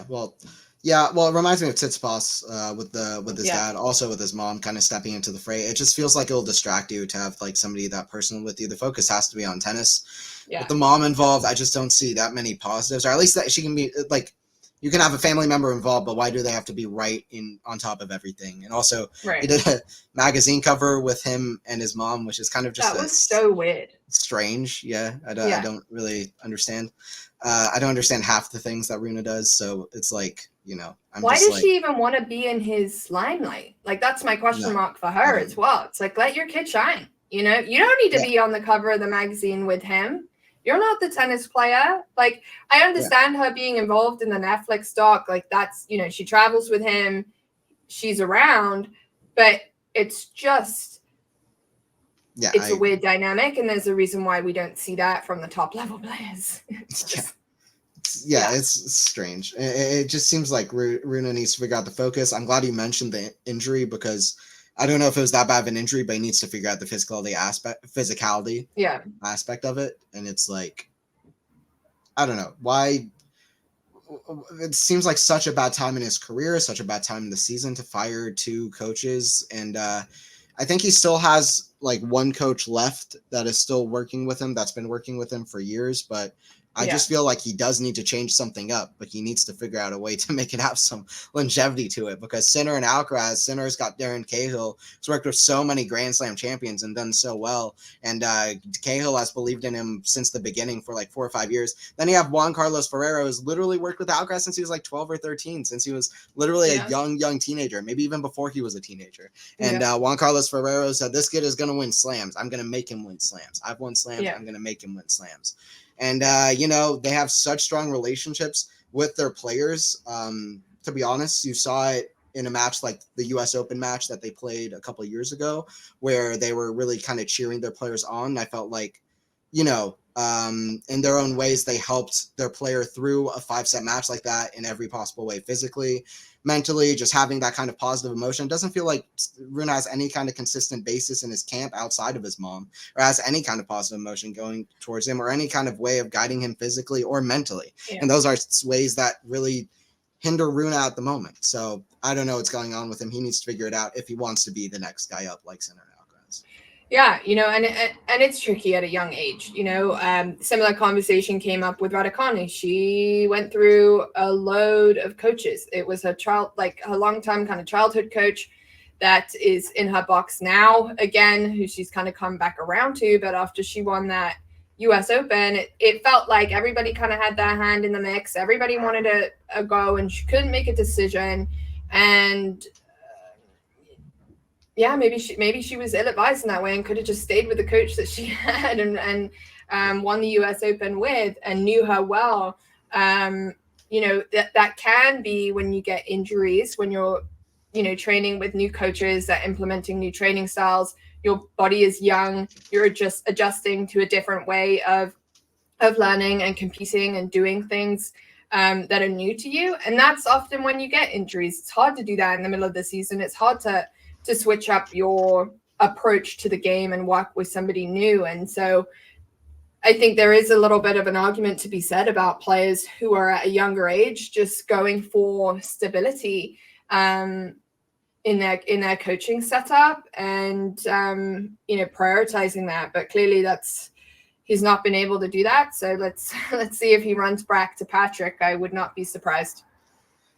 Well, it reminds me of Tsitsipas with his dad, also with his mom kind of stepping into the fray. It just feels like it'll distract you to have like somebody that personal with you. The focus has to be on tennis. With the mom involved, I just don't see that many positives, or at least that she can be like, you can have a family member involved, but why do they have to be on top of everything? And also, he did a magazine cover with him and his mom, which is kind of just that was so weird, strange. I don't really understand. I don't understand half the things that Rune does, so it's like, why does she even want to be in his limelight? Like, that's my question mark for her as well. It's like, let your kid shine. You don't need to be on the cover of the magazine with him. You're not the tennis player. Like, I understand her being involved in the Netflix doc. Like, that's, she travels with him, she's around, but it's just, it's a weird dynamic. And there's a reason why we don't see that from the top level players. It's strange. It just seems like Rune needs to figure out the focus. I'm glad you mentioned the injury, because I don't know if it was that bad of an injury, but he needs to figure out the physicality aspect of it. And it's like, I don't know why. It seems like such a bad time in his career, such a bad time in the season to fire 2 coaches. And I think he still has like 1 coach left that is still working with him, that's been working with him for years. But I just feel like he does need to change something up, but he needs to figure out a way to make it have some longevity to it, because Sinner and Alcaraz, Sinner's got Darren Cahill, who's worked with so many Grand Slam champions and done so well. And Cahill has believed in him since the beginning for like 4 or 5 years. Then you have Juan Carlos Ferrero, who's literally worked with Alcaraz since he was like 12 or 13, since he was literally a young teenager, maybe even before he was a teenager. And Juan Carlos Ferrero said, this kid is going to win slams. I'm going to make him win slams. I've won slams. I'm going to make him win slams. And, they have such strong relationships with their players. To be honest, you saw it in a match like the US Open match that they played a couple of years ago, where they were really kind of cheering their players on. I felt like, in their own ways, they helped their player through a 5-set match like that in every possible way, physically, mentally, just having that kind of positive emotion. It doesn't feel like Rune has any kind of consistent basis in his camp outside of his mom, or has any kind of positive emotion going towards him, or any kind of way of guiding him physically or mentally. And those are ways that really hinder Rune at the moment. So I don't know what's going on with him. He needs to figure it out if he wants to be the next guy up like Sinner and Alcaraz. And it's tricky at a young age. Similar conversation came up with Raducanu. She went through a load of coaches. It was her longtime kind of childhood coach that is in her box now again, who she's kind of come back around to. But after she won that US Open, it felt like everybody kind of had their hand in the mix. Everybody wanted a go, and she couldn't make a decision. And maybe she was ill-advised in that way and could have just stayed with the coach that she had and won the US Open with, and knew her well. That can be when you get injuries, when you're training with new coaches, that implementing new training styles. Your body is young. You're just adjusting to a different way of learning and competing and doing things that are new to you. And that's often when you get injuries. It's hard to do that in the middle of the season. It's hard to switch up your approach to the game and work with somebody new. And so I think there is a little bit of an argument to be said about players who are at a younger age just going for stability in their coaching setup and prioritizing that. But clearly he's not been able to do that. So let's see if he runs back to Patrick. I would not be surprised.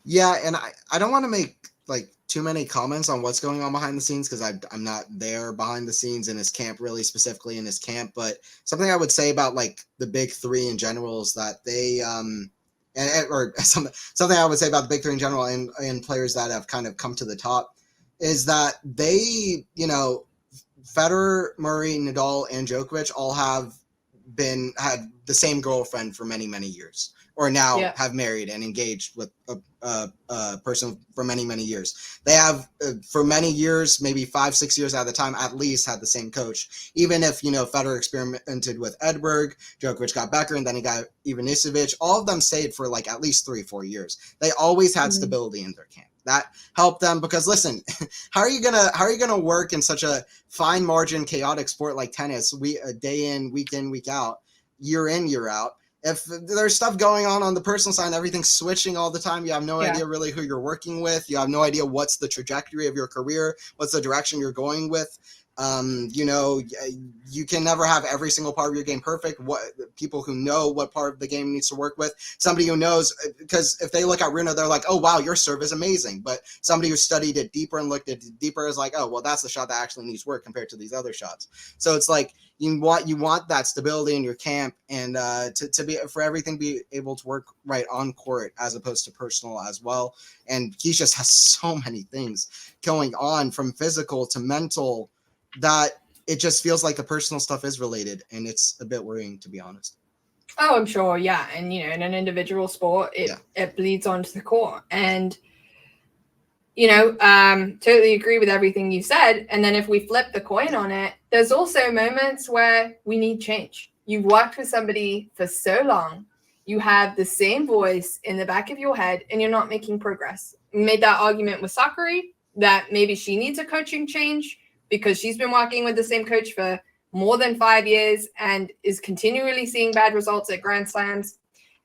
Yeah, and I don't want to make like too many comments on what's going on behind the scenes because I'm not there behind the scenes in his camp, really specifically in his camp. But something I would say about like the big three in general is that they something I would say about the big three in general and players that have kind of come to the top is that they, Federer, Murray, Nadal, and Djokovic all had the same girlfriend for many, many years, or now have married and engaged with a person for many, many years. They have for many years, maybe 5-6 years at a time, at least had the same coach. Even if, Federer experimented with Edberg, Djokovic got Becker, and then he got Ivanisevic, all of them stayed for like at least 3-4 years. They always had stability in their camp. That helped them because listen, how are you gonna work in such a fine margin, chaotic sport like tennis, day in, week out, year in, year out? If there's stuff going on the personal side, everything's switching all the time, you have no idea really who you're working with. You have no idea what's the trajectory of your career, what's the direction you're going with. You can never have every single part of your game perfect. People who know what part of the game needs to work with, somebody who knows, because if they look at Rune, they're like, oh wow, your serve is amazing. But somebody who studied it deeper and looked at it deeper is like, oh well, that's the shot that actually needs work compared to these other shots. So it's like you want that stability in your camp and to be for everything be able to work right on court as opposed to personal as well. And he just has so many things going on from physical to mental that it just feels like the personal stuff is related, and it's a bit worrying, to be honest. Oh, I'm sure, yeah. And, in an individual sport, it bleeds onto the court. And, totally agree with everything you said. And then if we flip the coin on it, there's also moments where we need change. You've worked with somebody for so long. You have the same voice in the back of your head, and you're not making progress. We made that argument with Sakari that maybe she needs a coaching change, because she's been working with the same coach for more than 5 years and is continually seeing bad results at Grand Slams.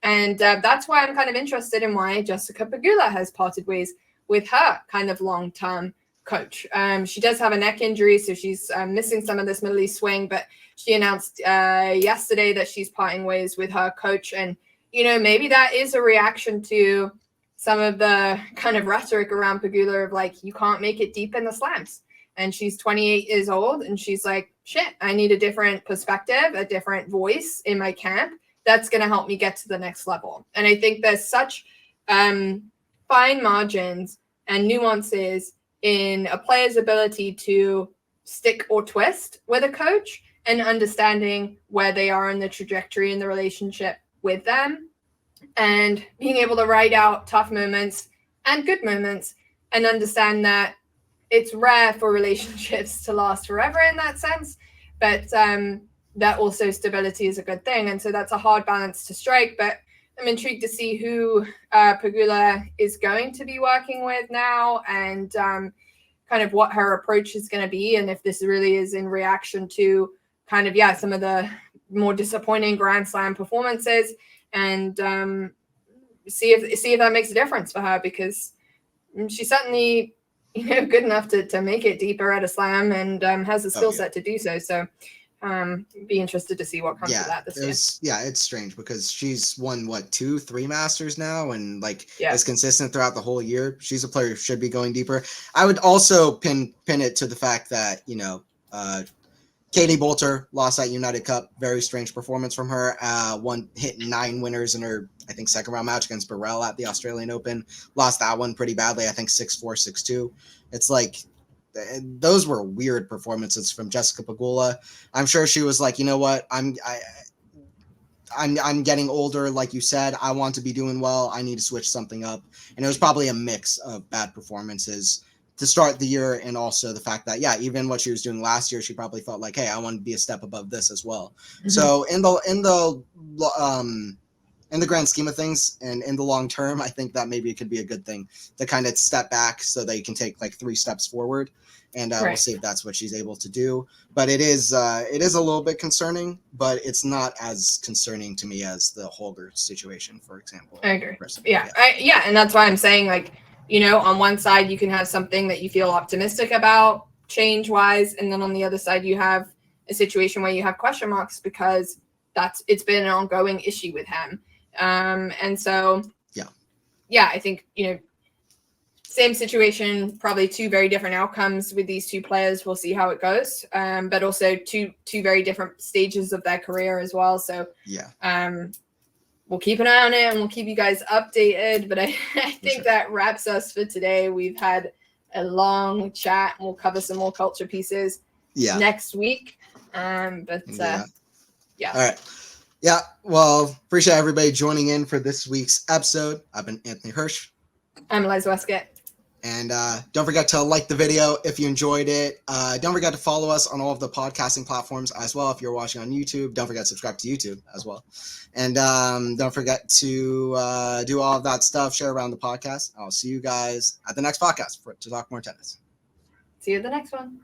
And that's why I'm kind of interested in why Jessica Pegula has parted ways with her kind of long-term coach. She does have a neck injury, so she's missing some of this Middle East swing, but she announced yesterday that she's parting ways with her coach. And, maybe that is a reaction to some of the kind of rhetoric around Pegula of like, you can't make it deep in the slams. And she's 28 years old, and she's like, shit, I need a different perspective, a different voice in my camp that's going to help me get to the next level. And I think there's such fine margins and nuances in a player's ability to stick or twist with a coach and understanding where they are in the trajectory in the relationship with them and being able to ride out tough moments and good moments and understand that it's rare for relationships to last forever in that sense, but that also stability is a good thing. And so that's a hard balance to strike, but I'm intrigued to see who Pegula is going to be working with now and kind of what her approach is going to be. And if this really is in reaction to kind of, some of the more disappointing Grand Slam performances and see if that makes a difference for her, because she certainly good enough to make it deeper at a slam and has the skill set to do so. So be interested to see what comes of that this year. Yeah, it's strange because she's won 2-3 Masters now and is consistent throughout the whole year. She's a player who should be going deeper. I would also pin it to the fact that, Katie Boulter lost that United Cup. Very strange performance from her. Hit 9 winners in her, I think, second round match against Burrell at the Australian Open. Lost that one pretty badly. I think 6-4, 6-2. It's like those were weird performances from Jessica Pegula. I'm sure she was like, you know what, I'm getting older, like you said. I want to be doing well. I need to switch something up. And it was probably a mix of bad performances to start the year, and also the fact that even what she was doing last year, she probably felt like, hey, I want to be a step above this as well. Mm-hmm. So in the grand scheme of things and in the long term, I think that maybe it could be a good thing to kind of step back so that you can take like 3 steps forward, and we'll see if that's what she's able to do. But it is a little bit concerning, but it's not as concerning to me as the Holger situation, for example. I agree. Yeah. And that's why I'm saying, like, you know, on one side you can have something that you feel optimistic about change-wise, and then on the other side you have a situation where you have question marks because it's been an ongoing issue with him. And so, I think, you know, same situation, probably 2 very different outcomes with these 2 players. We'll see how it goes. But also two very different stages of their career as well. So, we'll keep an eye on it and we'll keep you guys updated. But I think that wraps us for today. We've had a long chat, and we'll cover some more culture pieces next week. All right. Yeah. Well, appreciate everybody joining in for this week's episode. I've been Anthony Hirsch. I'm Eliza Wastcoat. And don't forget to like the video if you enjoyed it. Don't forget to follow us on all of the podcasting platforms as well. If you're watching on YouTube, don't forget to subscribe to YouTube as well. And don't forget to do all of that stuff, share around the podcast. I'll see you guys at the next podcast to talk more tennis. See you at the next one.